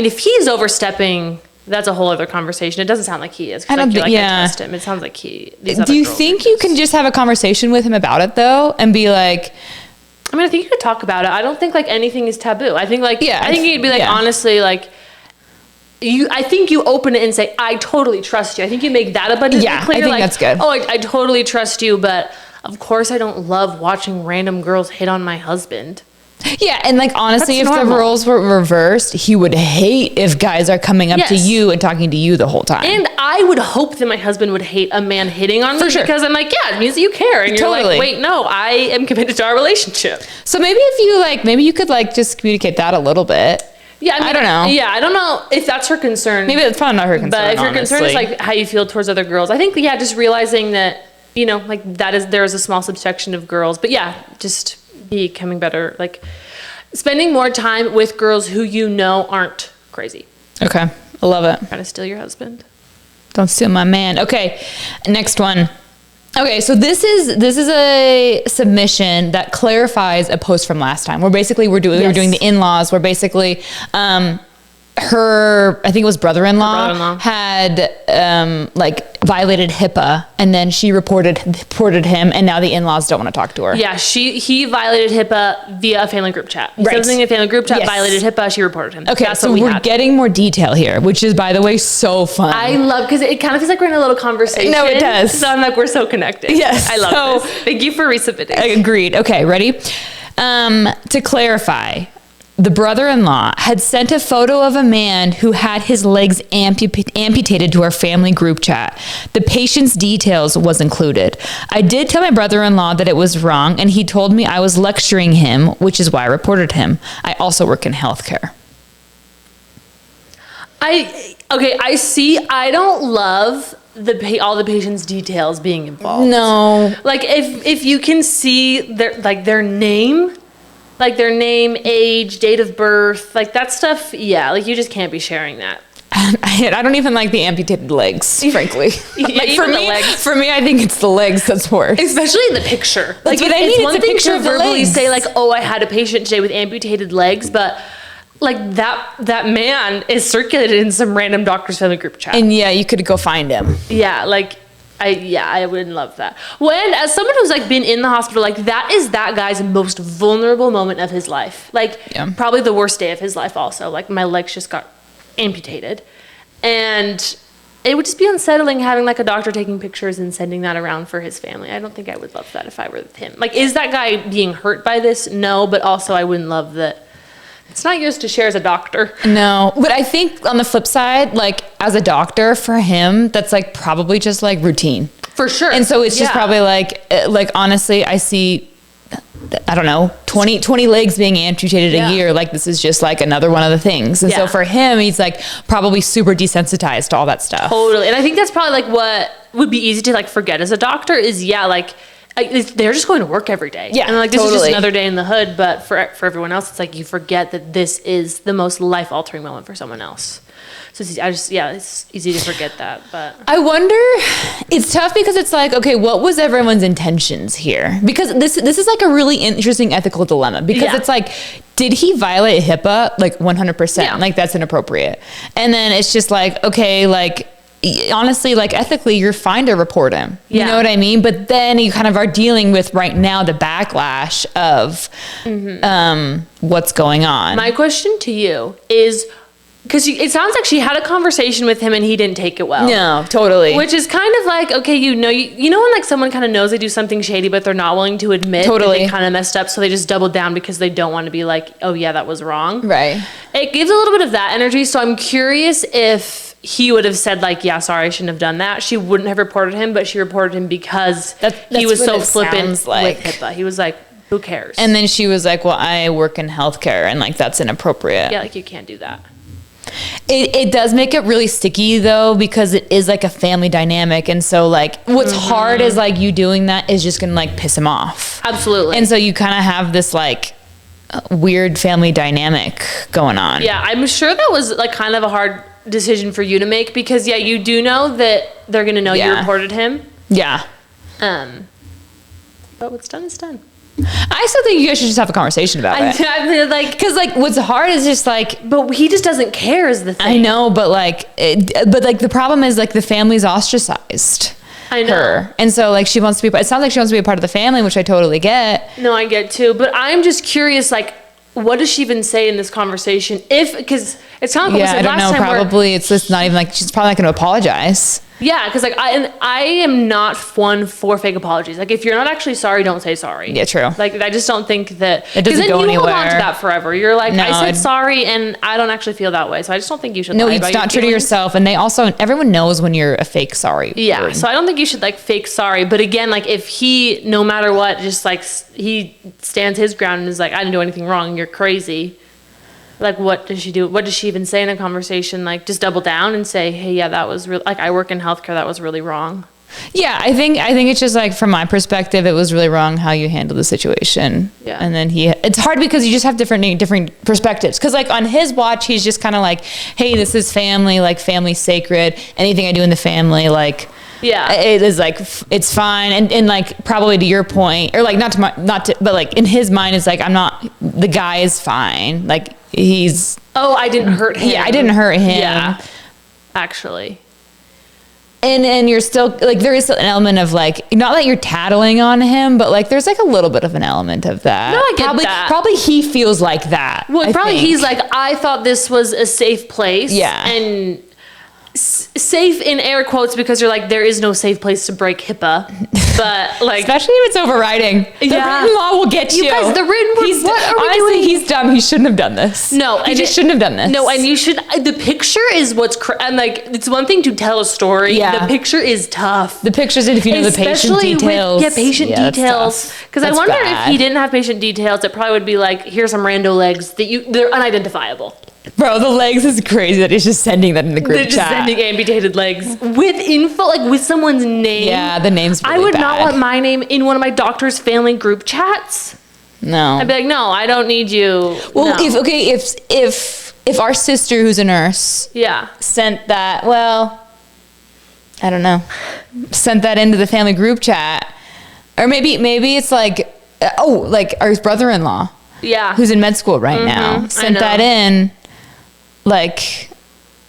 if he's overstepping, that's a whole other conversation. It doesn't sound like he is. I don't think, I trust him. It sounds like do you think you can just have a conversation with him about it though, and be like, I mean, I think you could talk about it. I don't think like anything is taboo. I think like, I think you'd be like, honestly, like, I think you open it and say, I totally trust you. I think you make that abundantly clear. I think like, that's good. Oh, I totally trust you, but of course I don't love watching random girls hit on my husband. Yeah, and like honestly, if the roles were reversed, he would hate if guys are coming up to you and talking to you the whole time. And I would hope that my husband would hate a man hitting on me because I'm like, yeah, it means that you care. And you're like, wait, no, I am committed to our relationship. So maybe if you like, maybe you could like just communicate that a little bit. Yeah, I don't know. Yeah, I don't know if that's her concern. Maybe it's probably not her concern. But if your concern is like how you feel towards other girls, I think just realizing that, you know, like there is a small subsection of girls. But yeah, just becoming better, like spending more time with girls who you know aren't crazy. Okay, I love it. Trying to steal your husband. Don't steal my man. Okay, next one. Okay, so this is a submission that clarifies a post from last time. We're doing the in-laws. We're basically her, I think it was brother-in-law had like violated HIPAA, and then she reported him, and now the in-laws don't want to talk to her. Yeah, he violated HIPAA via a family group chat. He said something in a family group chat, violated HIPAA, she reported him. Okay, so we're getting more detail here, which is, by the way, so fun. I love, because it kind of feels like we're in a little conversation. No, it does. So I'm like, we're so connected. Yes. I love this. Thank you for resubmitting. Agreed. Okay, ready? To clarify, the brother-in-law had sent a photo of a man who had his legs amputated to our family group chat. The patient's details was included. I did tell my brother-in-law that it was wrong, and he told me I was lecturing him, which is why I reported him. I also work in healthcare. I see. I don't love all the patient's details being involved. No. Like if you can see their name, age, date of birth, like that stuff, yeah, like you just can't be sharing that. I don't even like the amputated legs, frankly. Like for me, I think it's the legs that's worse. Especially in the picture. Like it's one thing to verbally legs. say like, oh, I had a patient today with amputated legs, but like that man is circulated in some random doctor's family group chat. And yeah, you could go find him. Yeah, like I wouldn't love that. Well, and as someone who's like been in the hospital, like that is that guy's most vulnerable moment of his life. Like probably the worst day of his life also. Like my legs just got amputated. And it would just be unsettling having like a doctor taking pictures and sending that around for his family. I don't think I would love that if I were with him. Like, is that guy being hurt by this? No, but also I wouldn't love that. It's not yours to share as a doctor. No, but I think on the flip side, like as a doctor for him, that's like probably just like routine. For sure. And so it's just probably like honestly, I see, I don't know, 20 legs being amputated a year. Like this is just like another one of the things. And so for him, he's like probably super desensitized to all that stuff. Totally. And I think that's probably like what would be easy to like forget as a doctor is they're just going to work every day. Yeah, and like this is just another day in the hood. But for everyone else, it's like you forget that this is the most life altering moment for someone else. So it's easy to forget that. But I wonder, it's tough because it's like, okay, what was everyone's intentions here? Because this is like a really interesting ethical dilemma because it's like, did he violate HIPAA? Like 100%, like that's inappropriate. And then it's just like, okay, like honestly, like ethically, you're fine to report him. You know what I mean? But then you kind of are dealing with right now the backlash of what's going on. My question to you is, because it sounds like she had a conversation with him and he didn't take it well. No, totally. Which is kind of like, okay, you know when like someone kind of knows they do something shady, but they're not willing to admit that they kind of messed up, so they just double down because they don't want to be like, oh yeah, that was wrong. Right. It gives a little bit of that energy, so I'm curious if he would have said like, yeah, sorry, I shouldn't have done that. She wouldn't have reported him, but she reported him because he was so flippant with HIPAA. He was like, who cares? And then she was like, well, I work in healthcare and like that's inappropriate. Yeah, like you can't do that. It does make it really sticky though, because it is like a family dynamic. And so like what's hard is like you doing that is just gonna like piss him off. Absolutely. And so you kind of have this like weird family dynamic going on. Yeah, I'm sure that was like kind of a hard decision for you to make because you do know that they're gonna know you reported him. Yeah. But what's done is done. I still think you guys should just have a conversation about it. I mean, like, because like what's hard is just like, but he just doesn't care is the thing. I know, but like, the problem is like the family's ostracized. I know. Her. And so like she wants to be, it sounds like she wants to be a part of the family, which I totally get. No, I get too. But I'm just curious, like, what does she even say in this conversation? Because it sounds like I don't know. Probably it's just not even like she's probably not going to apologize. Yeah, because like I am not one for fake apologies. Like if you're not actually sorry, don't say sorry. Yeah, true. Like I just don't think that it doesn't go anywhere. Hold on to that forever. You're like, no, I said sorry, and I don't actually feel that way. So I just don't think you should. No, lie it's about not true to yourself, and everyone knows when you're a fake sorry. Yeah, so I don't think you should like fake sorry. But again, like if he, no matter what, just like he stands his ground and is like, I didn't do anything wrong. You're crazy. Like, what does she do? What does she even say in a conversation? Like, just double down and say, hey, yeah, that was real. Like, I work in healthcare. That was really wrong. Yeah, I think it's just like, from my perspective, it was really wrong how you handled the situation. Yeah. And then it's hard because you just have different perspectives. Because like on his watch, he's just kind of like, hey, this is family, like family's sacred. Anything I do in the family, like, yeah, it is like, it's fine. And like, probably to your point, or like, but like in his mind, it's like, the guy is fine. Like he's. Oh, I didn't hurt him. Yeah, I didn't hurt him. Yeah, actually. And you're still like, there is an element of like, not that you're tattling on him, but like there's like a little bit of an element of that. No, I get that. Probably he feels like that. Well, probably he's like, I thought this was a safe place. Yeah. And safe in air quotes because you're like, there is no safe place to break HIPAA. But like, Especially if it's overriding. The written law will get you. You guys, the written word, what are we honestly, doing? he's dumb. He shouldn't have done this. No, he just shouldn't have done this. No, and you should. The picture is what's and like it's one thing to tell a story. Yeah. The picture is tough. The pictures, if you know the patient details. Patient details. Because I wonder if he didn't have patient details, it probably would be like, here's some rando legs they're unidentifiable. Bro, the legs is crazy that he's just sending that in the group They're just chat. sending amputated legs with info, like with someone's name. Yeah, the name's really I would bad. not want my name in one of my doctor's family group chats. No. I'd be like, no, I don't need you. Well, No. if our sister who's a nurse sent that, well, I don't know, sent that into the family group chat, or maybe it's like, like our brother-in-law, who's in med school right now, sent that in. Like,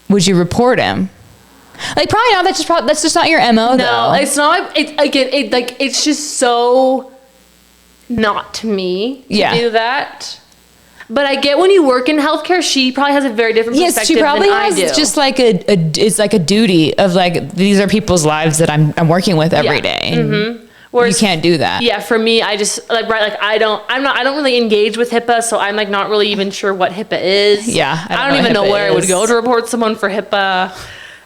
would you report him? Like, probably not. That's just not your MO, though. No, it's not. It's just so not to me to do that. But I get when you work in healthcare, she probably has a very different perspective she probably than has I do. just like it's like a duty of like, these are people's lives that I'm working with every day. And Whereas, you can't do that. Yeah, for me, I just I don't really engage with HIPAA, so I'm like not really even sure what HIPAA is. Yeah, I don't even know where I would go to report someone for HIPAA.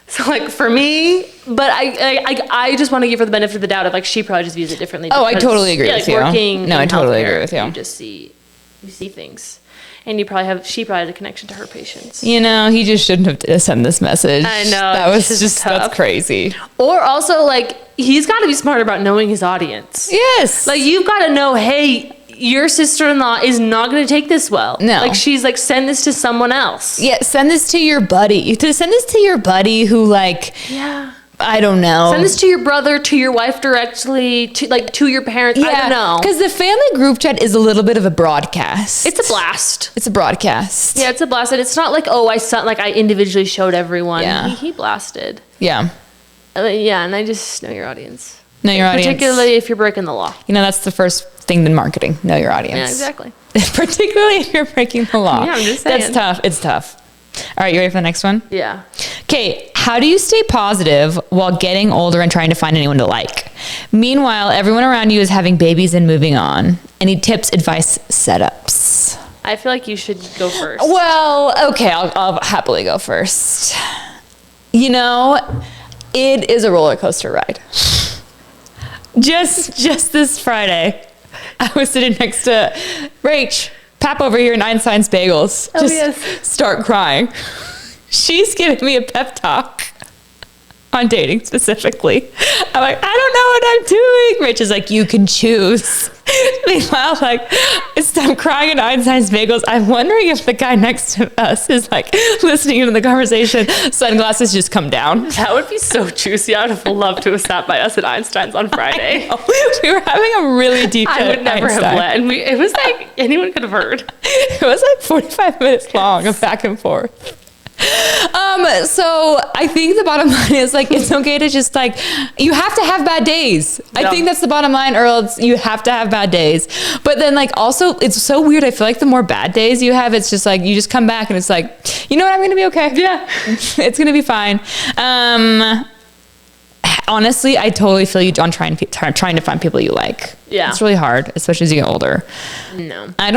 So like for me, but I just want to give her the benefit of the doubt of like she probably just views it differently. Oh, I totally agree with you. Working No, I in totally healthcare, agree with you. You just see things, and she probably has a connection to her patients. You know, he just shouldn't have sent this message. I know, that was just tough. that's crazy. Or also like he's got to be smart about knowing his audience. Yes, Like you've got to know, hey, your sister-in-law is not going to take this well. No. Like she's like, send this to someone else. Yeah, send this to your buddy. Send this to your buddy who like, I don't know. Send this to your brother, to your wife directly, to your parents. I don't know. Because the family group chat is a little bit of a broadcast. It's a blast. It's a broadcast. Yeah, it's a blast. And it's not like, I individually showed everyone. Yeah. He blasted. Yeah. And I just know your audience. Know your audience. Particularly if you're breaking the law. You know, that's the first thing in marketing. Know your audience. Yeah, exactly. Particularly if you're breaking the law. Yeah, I'm just saying. That's tough. It's tough. All right, you ready for the next one? Yeah. Okay, how do you stay positive while getting older and trying to find anyone to like? Meanwhile, everyone around you is having babies and moving on. Any tips, advice, setups? I feel like you should go first. Well, okay, I'll happily go first. You know, it is a roller coaster ride. Just this Friday, I was sitting next to Rach, Pap over here in Einstein's Bagels. Start crying. She's giving me a pep talk on dating specifically. I'm like, I don't know what I'm doing. Rach is like, you can choose. Meanwhile, like, I'm crying in Einstein's Bagels. I'm wondering if the guy next to us is like listening to the conversation. Sunglasses just come down. That would be so juicy. I would have loved to have sat by us at Einstein's on Friday. We were having a really deep chat. I would never have let. It was like anyone could have heard. It was like 45 minutes long of back and forth. So I think the bottom line is like, it's okay to just like, you have to have bad days. Yeah. I think that's the bottom line, Earl. You have to have bad days. But then like also it's so weird. I feel like the more bad days you have, it's just like, you just come back and it's like, you know what? I'm going to be okay. Yeah. It's going to be fine. Honestly, I totally feel you on trying to find people you like. Yeah. It's really hard, especially as you get older. No. I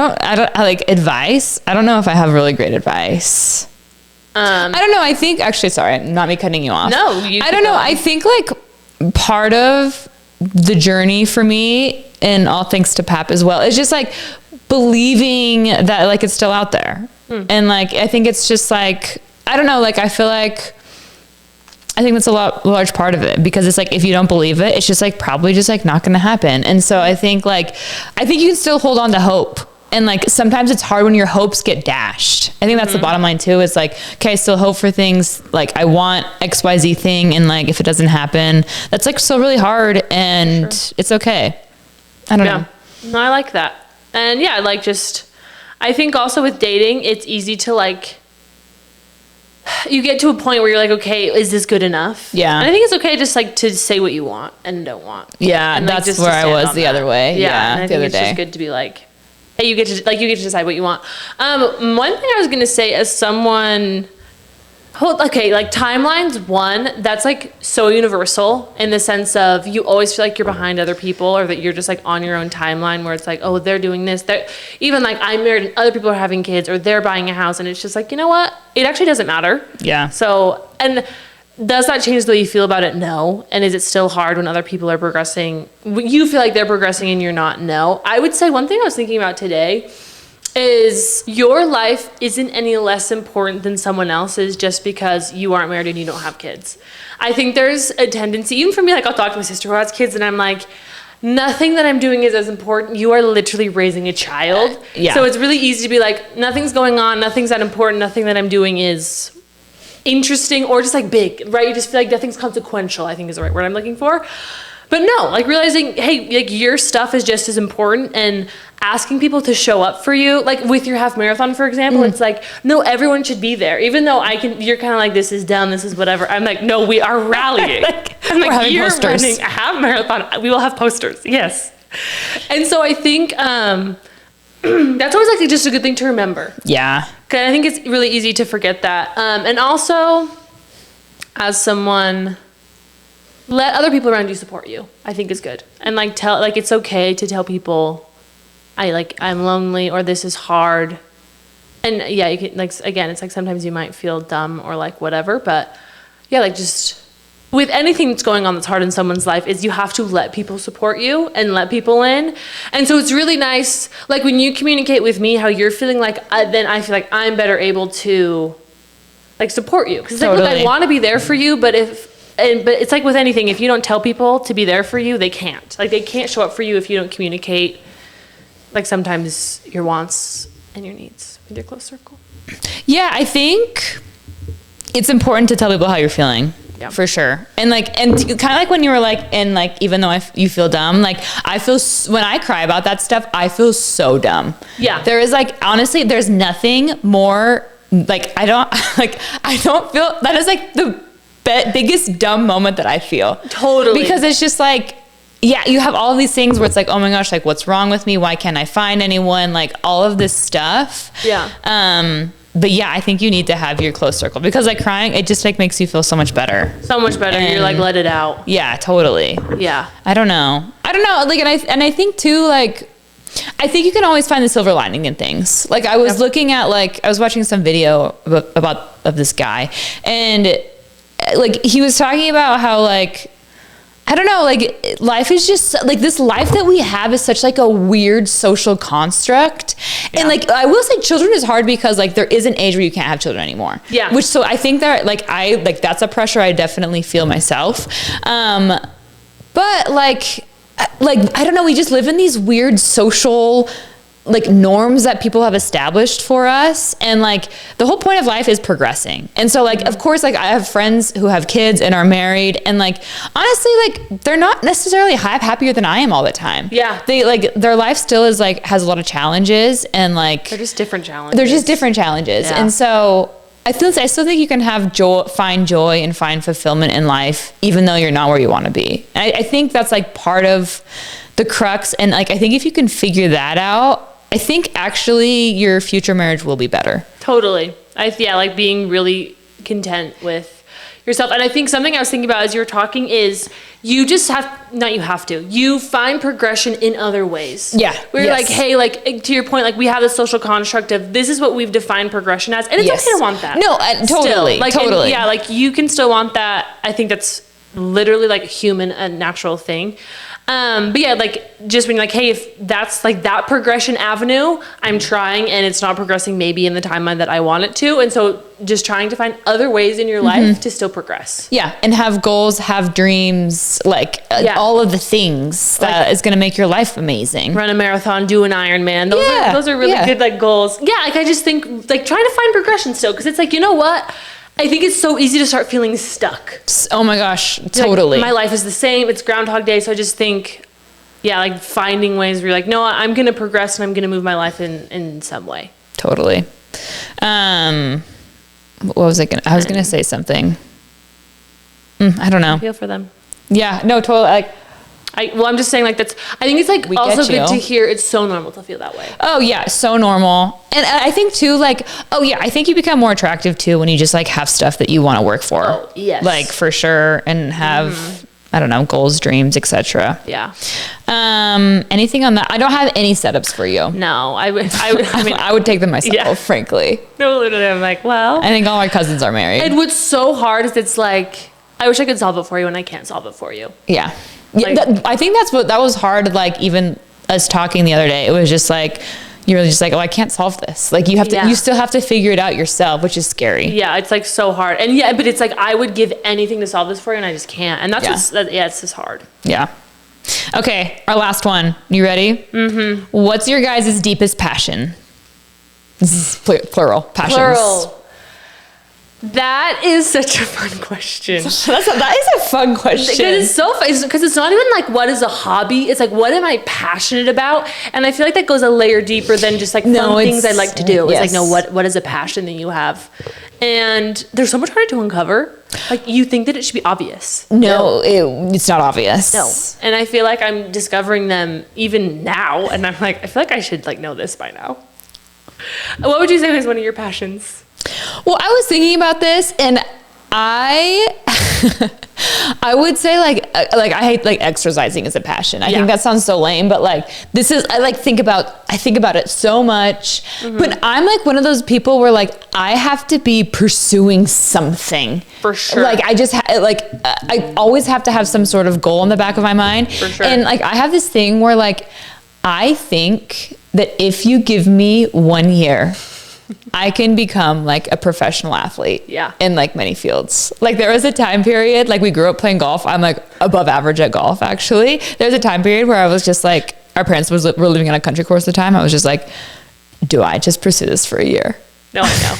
like advice. I don't know if I have really great advice. I don't know. I think actually, sorry, not me cutting you off. No, I don't know. I think like part of the journey for me, and all thanks to Pap as well, is just like believing that like it's still out there. And like, I think it's just like, I don't know, like I feel like, I think that's a large part of it, because it's like, if you don't believe it, it's just like probably just like not going to happen. And so I think you can still hold on to hope. And like, sometimes it's hard when your hopes get dashed. I think that's the bottom line too. It's like, okay, I still hope for things. Like I want XYZ thing. And like, if it doesn't happen, that's like still really hard, and it's okay. I don't know. No, I like that. And yeah, like I think also with dating, it's easy to like, you get to a point where you're like, okay, is this good enough? Yeah. And I think it's okay just like to say what you want and don't want. Yeah. And, like, that's just to where I stand was on the that. other way. Yeah. And I the think other it's day. just good to be like, hey, you get to decide what you want. One thing I was going to say, as someone Okay, like timelines, one, that's like so universal in the sense of you always feel like you're behind other people or that you're just like on your own timeline where it's like, oh, they're doing this. They're, even like I'm married and other people are having kids or they're buying a house and it's just like, you know what? It actually doesn't matter. Yeah. So, and does that change the way you feel about it? No. And is it still hard when other people are progressing? You feel like they're progressing and you're not? No. I would say one thing I was thinking about today is your life isn't any less important than someone else's just because you aren't married and you don't have kids. I think there's a tendency, even for me, like I'll talk to my sister who has kids and I'm like, nothing that I'm doing is as important. You are literally raising a child. Yeah. So it's really easy to be like, nothing's going on, nothing's that important, nothing that I'm doing is interesting or just like big, right? You just feel like nothing's consequential, I think is the right word I'm looking for. But no, like realizing, hey, like your stuff is just as important and asking people to show up for you. Like with your half marathon, for example, it's like, no, everyone should be there. Even though you're kind of like, this is dumb, this is whatever. I'm like, no, we are rallying. I'm we're having you're posters. running a half marathon. We will have posters. Yes. And so I think that's always like just a good thing to remember. Yeah. Cause I think it's really easy to forget that. And also as someone, let other people around you support you, I think is good. And like it's okay to tell people I'm lonely or this is hard. And yeah, you can like, again, it's like sometimes you might feel dumb or like whatever, but yeah, like just with anything that's going on that's hard in someone's life is you have to let people support you and let people in. And so it's really nice, like when you communicate with me how you're feeling, like then I feel like I'm better able to like support you. Cause it's like, look, I want to be there for you, but but it's like with anything, if you don't tell people to be there for you, they can't. Like they can't show up for you if you don't communicate like sometimes your wants and your needs with your close circle. Yeah, I think it's important to tell people how you're feeling. Yeah. For sure. And kind of like when you were like, and like, even though you feel dumb, like I feel, when I cry about that stuff, I feel so dumb. Yeah. There is like, honestly, there's nothing more, like, I don't feel, that is like the biggest dumb moment that I feel. Totally. Because it's just like, yeah, you have all these things where it's like, oh my gosh, like what's wrong with me? Why can't I find anyone? Like all of this stuff. Yeah. But yeah, I think you need to have your close circle because like crying, it just like makes you feel so much better. So much better. And you're like, let it out. Yeah, totally. Yeah. I don't know. Like, and I think too, like, I think you can always find the silver lining in things. Like I was looking at I was watching some video of this guy and like he was talking about how like, I don't know, like life is just like this life that we have is such like a weird social construct. Yeah. And like, I will say children is hard because like there is an age where you can't have children anymore. Yeah. Which, so I think that like, that's a pressure I definitely feel myself. But like, I don't know, we just live in these weird social like norms that people have established for us. And like the whole point of life is progressing. And so like, of course, like I have friends who have kids and are married and like, honestly, like they're not necessarily happier than I am all the time. Yeah. They like, their life still is like, has a lot of challenges and like. They're just different challenges. Yeah. And so I still think you can have find joy and find fulfillment in life, even though you're not where you want to be. And I think that's like part of the crux. And like, I think if you can figure that out, I think actually your future marriage will be better. Totally. Like being really content with yourself. And I think something I was thinking about as you were talking is you find progression in other ways. Yeah. We're like, hey, like to your point, like we have this social construct of this is what we've defined progression as. And it's okay to want that. No, totally. Like, totally. Yeah. Like you can still want that. I think that's literally like human, a natural thing. But yeah, like just being like, hey, if that's like that progression avenue, I'm trying and it's not progressing maybe in the timeline that I want it to. And so just trying to find other ways in your life to still progress. Yeah. And have goals, have dreams, like all of the things that is going to make your life amazing. Run a marathon, do an Ironman. Those are really good like goals. Yeah. Like I just think like trying to find progression still. Cause it's like, you know what? I think it's so easy to start feeling stuck. Oh my gosh, totally. Like, my life is the same. It's Groundhog Day. So I just think, like finding ways where you're like, no, I'm going to progress and I'm going to move my life in some way. Totally. What was I going to say something. I don't know. I feel for them. Yeah, no, totally. Like, I'm just saying, like, I think it's like We also get you. good to hear. It's so normal to feel that way. Oh yeah, so normal. And I think too, like, I think you become more attractive too when you just like have stuff that you want to work for. Oh, yes. Like for sure, and have I don't know, goals, dreams, etc. Yeah. Anything on that? I don't have any setups for you. No, I mean, I would take them myself, Yeah. frankly. no, literally, I'm like, well. I think all my cousins are married. And what's so hard is it's like, I wish I could solve it for you and I can't solve it for you. Yeah. Like- I think that was hard. Like even us talking the other day, it was just like, you were just like, oh, I can't solve this. Like you still have to figure it out yourself, which is scary. Yeah, it's like so hard. And yeah, but it's like, I would give anything to solve this for you and I just can't. And that's it's just hard. Yeah. Okay. Our last one. You ready? Mm-hmm. What's your guys' deepest passion? This is plural. Passions. Plural. That is such a fun question. That is a fun question. Because it's so fun. Because it's not even like what is a hobby. It's like what am I passionate about? And I feel like that goes a layer deeper than just like fun things I like to do. It's like, no, what is a passion that you have? And there's so much harder to uncover. Like you think that it should be obvious. No, it's not obvious. No. And I feel like I'm discovering them even now. And I'm like, I feel like I should like know this by now. What would you say is one of your passions? Well, I was thinking about this, and I would say like I hate like exercising as a passion. I think that sounds so lame, but like this is I think about it so much. But I'm like one of those people where like I have to be pursuing something For sure. Like I just I always have to have some sort of goal in the back of my mind. For sure. And like I have this thing where like I think that if you give me 1 year, I can become like a professional athlete in like many fields. Like there was a time period, like we grew up playing golf. I'm like above average at golf actually. There was a time period where I was just like, our parents were living on a country course at the time. I was just like, do I just pursue this for a year? No, I know.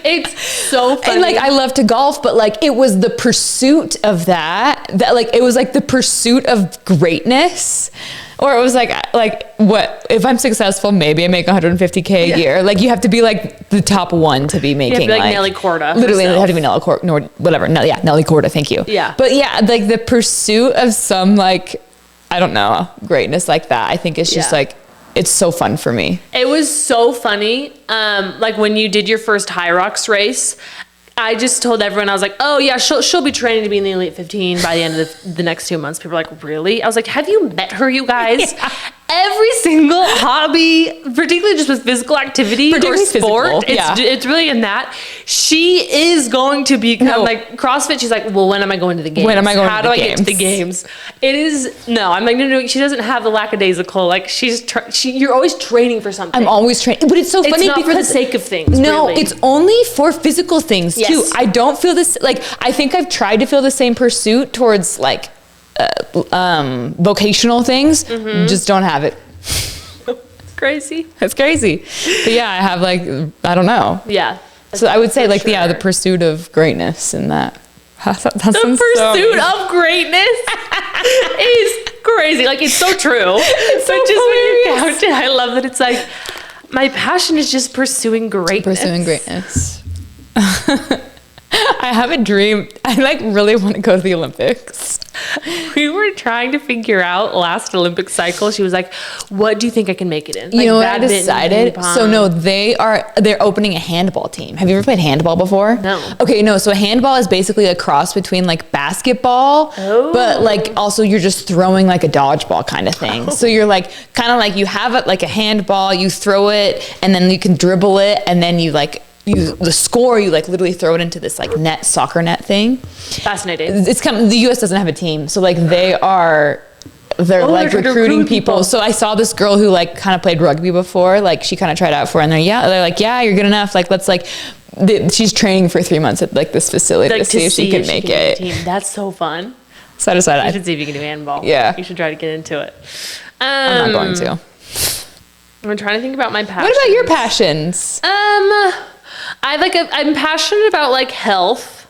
It's so funny. And like, I love to golf, but like, it was the pursuit of that like, it was like the pursuit of greatness. Or it was like what if I'm successful? Maybe I make 150K a year. Like you have to be like the top one to be making. You have to be like Nelly Korda. Literally, you have to be Nelly Korda, nor whatever. No, yeah, Nelly Korda. Thank you. Yeah. But yeah, like the pursuit of some like I don't know greatness like that. I think it's just like it's so fun for me. It was so funny. Like when you did your first High Rocks race. I just told everyone, I was like, oh yeah, she'll be training to be in the Elite 15 by the end of the next 2 months. People are like, really? I was like, have you met her, you guys? Yeah. Every single hobby, particularly just with physical activity or sport, it's really in that. She is going to become like CrossFit. She's like, well, when am I going to the games? When am I going How to the do games? I get to the games? It is, no, I'm like, no, she doesn't have the lackadaisical. Like you're always training for something. I'm always training. But it's so funny not because for the sake of things. No, really. it's only for physical things too. I don't feel this, like, I think I've tried to feel the same pursuit towards like vocational things. Just don't have it. Crazy. It's crazy. But yeah, I have like, I don't know. Yeah. So I would say like, the pursuit of greatness in that. The pursuit of greatness is crazy. Like it's so true. It's so but just hilarious. when you count it, I love that it's like, my passion is just pursuing greatness. Pursuing greatness. I have a dream. I like really want to go to the Olympics. We were trying to figure out last Olympic cycle. She was like, what do you think I can make it in? You know what I decided? So no, they're opening a handball team. Have you ever played handball before? No. Okay, no. So handball is basically a cross between like basketball, but like also you're just throwing like a dodgeball kind of thing. So you're like kind of like you have it like a handball, you throw it and then you can dribble it and then you like the score, you like literally throw it into this like soccer net thing. Fascinating. It's the US doesn't have a team. So like they're like recruiting people. So I saw this girl who like kind of played rugby before. Like she kind of tried out for it and they're like, yeah, you're good enough. Like, let's like, she's training for 3 months at like this facility to see if she can make it. That's so fun. So I decided You should see if you can do handball. Yeah. You should try to get into it. I'm not going to. I'm trying to think about my passions. What about your passions? I'm passionate about like health.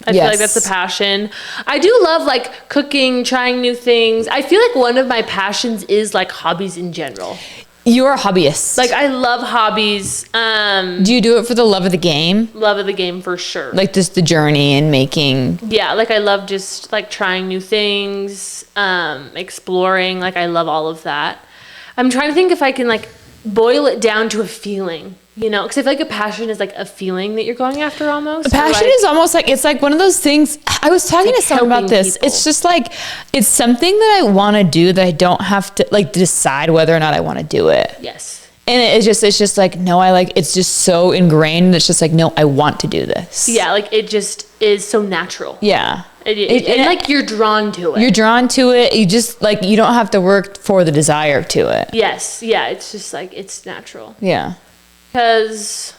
I feel like that's a passion. I do love like cooking, trying new things. I feel like one of my passions is like hobbies in general. You're a hobbyist. Like, I love hobbies. Do you do it for the love of the game? Love of the game for sure. Like just the journey and making. Yeah, like I love just like trying new things, exploring. Like I love all of that. I'm trying to think if I can like boil it down to a feeling, you know, because I feel like a passion is like a feeling that you're going after almost. A passion is almost like, it's like one of those things. I was talking to someone about this. people. It's just like, it's something that I want to do that I don't have to like decide whether or not I want to do it. Yes. And it's just like, no, it's just so ingrained. It's just like, no, I want to do this. Yeah, like it just is so natural. Yeah. And like you're drawn to it. You're drawn to it. You just like, you don't have to work for the desire to it. Yes. Yeah. It's just like, it's natural. Yeah. Because,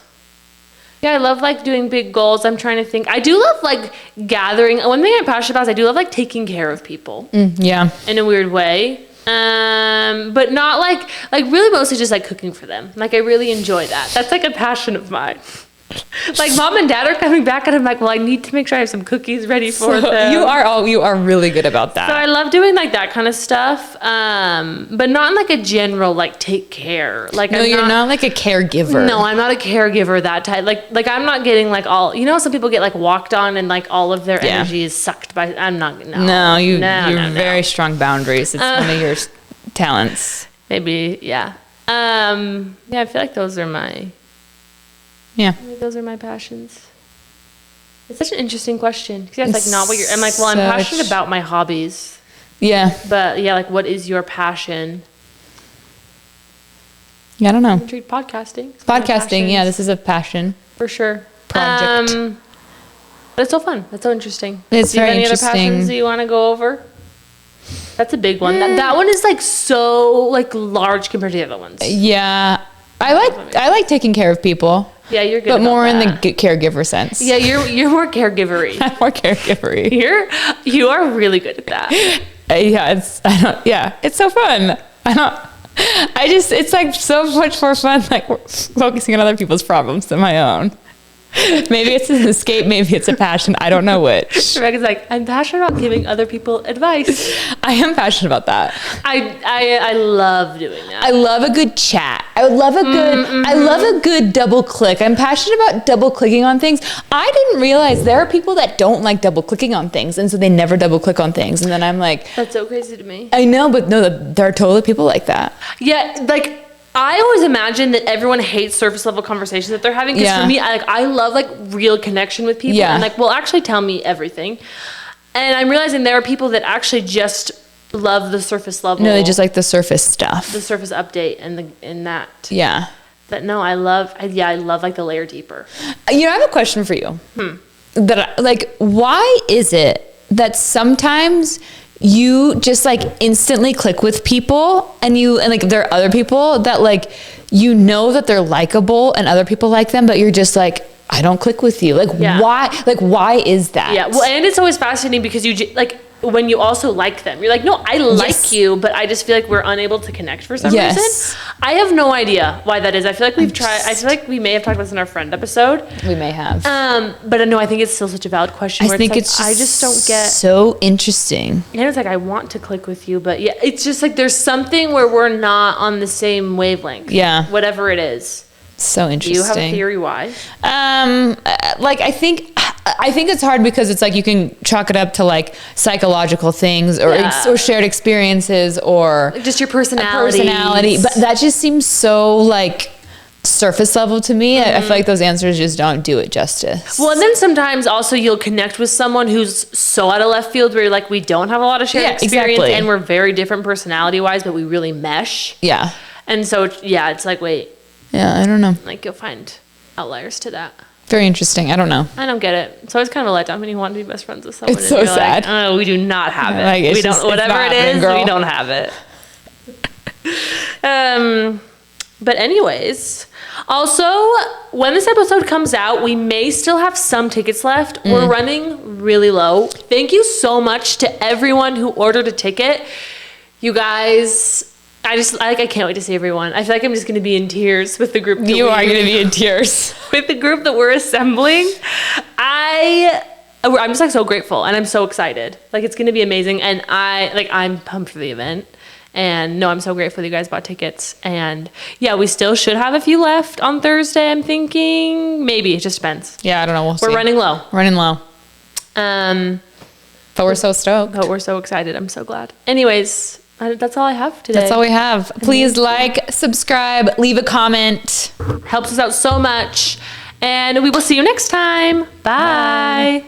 yeah, I love like doing big goals. I'm trying to think. I do love like gathering. One thing I'm passionate about is I do love like taking care of people Yeah. in a weird way. But not like really mostly just like cooking for them. Like I really enjoy that. That's like a passion of mine. Like mom and dad are coming back and I'm like, well, I need to make sure I have some cookies ready for them. You are really good about that. So I love doing like that kind of stuff. But not in like a general like take care. Like No, you're not like a caregiver. No, I'm not a caregiver that type. Like I'm not getting like all, you know, some people get like walked on and like all of their energy is sucked by, I'm not, no. No, you're No. very strong boundaries. It's one of your talents. Maybe, yeah. Yeah, I feel like those are my passions. It's such an interesting question. Because that's like not what you're, I'm like, well, I'm passionate about my hobbies. Yeah. But yeah, like what is your passion? Yeah, I don't know. I'm intrigued. Podcasting. It's one of my Podcasting, yeah, passions. this is a passion. For sure. Project. But it's so fun. That's so interesting. It's Do you have very any interesting. other passions that you want to go over? That's a big one. That one is like so like large compared to the other ones. Yeah. I like taking care of people. Yeah, you're good. But about more in that. the caregiver sense. Yeah, you're more caregivery. I'm more caregivery. You are really good at that. It's so fun. It's like so much more fun, like focusing on other people's problems than my own. Maybe it's an escape, maybe it's a passion. I don't know which. Rebecca's like, I'm passionate about giving other people advice. I am passionate about that. I love doing that. I love a good chat. I love a good double click. I'm passionate about double clicking on things. I didn't realize there are people that don't like double clicking on things, and so they never double click on things. And then I'm like, That's so crazy to me. I know, but no, there are totally people like that. Yeah, like I always imagine that everyone hates surface level conversations that they're having. Because for me, I love like real connection with people. Yeah. And like, well, actually tell me everything. And I'm realizing there are people that actually just love the surface level. No, they just like the surface stuff. the surface update and that. Yeah. That no, I love like the layer deeper. You know, I have a question for you. Why is it that sometimes you just like instantly click with people and like there are other people that like, you know that they're likable and other people like them, but you're just like, I don't click with you. Why is that? Yeah. Well, and it's always fascinating because like when you also like them, you're like, no, I like you, but I just feel like we're unable to connect for some reason. I have no idea why that is. I feel like I feel like we may have talked about this in our friend episode. We may have. But no, I think it's still such a valid question. I think it's like, I just don't get. So interesting. And it's like, I want to click with you, but yeah, it's just like there's something where we're not on the same wavelength. Yeah. Whatever it is. So interesting. Do you have a theory why? I think it's hard because it's like you can chalk it up to like psychological things or shared experiences or Like just your personality. But that just seems so like surface level to me. I feel like those answers just don't do it justice. Well, and then sometimes also you'll connect with someone who's so out of left field where you're like, we don't have a lot of shared experience and we're very different personality wise, but we really mesh. Yeah. And so, it's like, wait. Yeah, I don't know. Like you'll find outliers to that. Very interesting. I don't know. I don't get it. So it's kind of a letdown when you want to be best friends with someone. It's so sad. Like, oh, we do not have it. Like, We don't. Whatever it is, we don't have it. But anyways, also when this episode comes out, we may still have some tickets left. We're running really low. Thank you so much to everyone who ordered a ticket. You guys. I can't wait to see everyone. I feel like I'm just going to be in tears with the group. You are going to be in tears. With the group that we're assembling. I'm just like so grateful and I'm so excited. Like it's going to be amazing. And I'm pumped for the event. And no, I'm so grateful that you guys bought tickets. And yeah, we still should have a few left on Thursday, I'm thinking. Maybe, it just depends. Yeah, I don't know. We're running low. Running low. But we're so stoked. But we're so excited. I'm so glad. Anyways, that's all I have today. That's all we have. Please like, subscribe, leave a comment. Helps us out so much. And we will see you next time. Bye.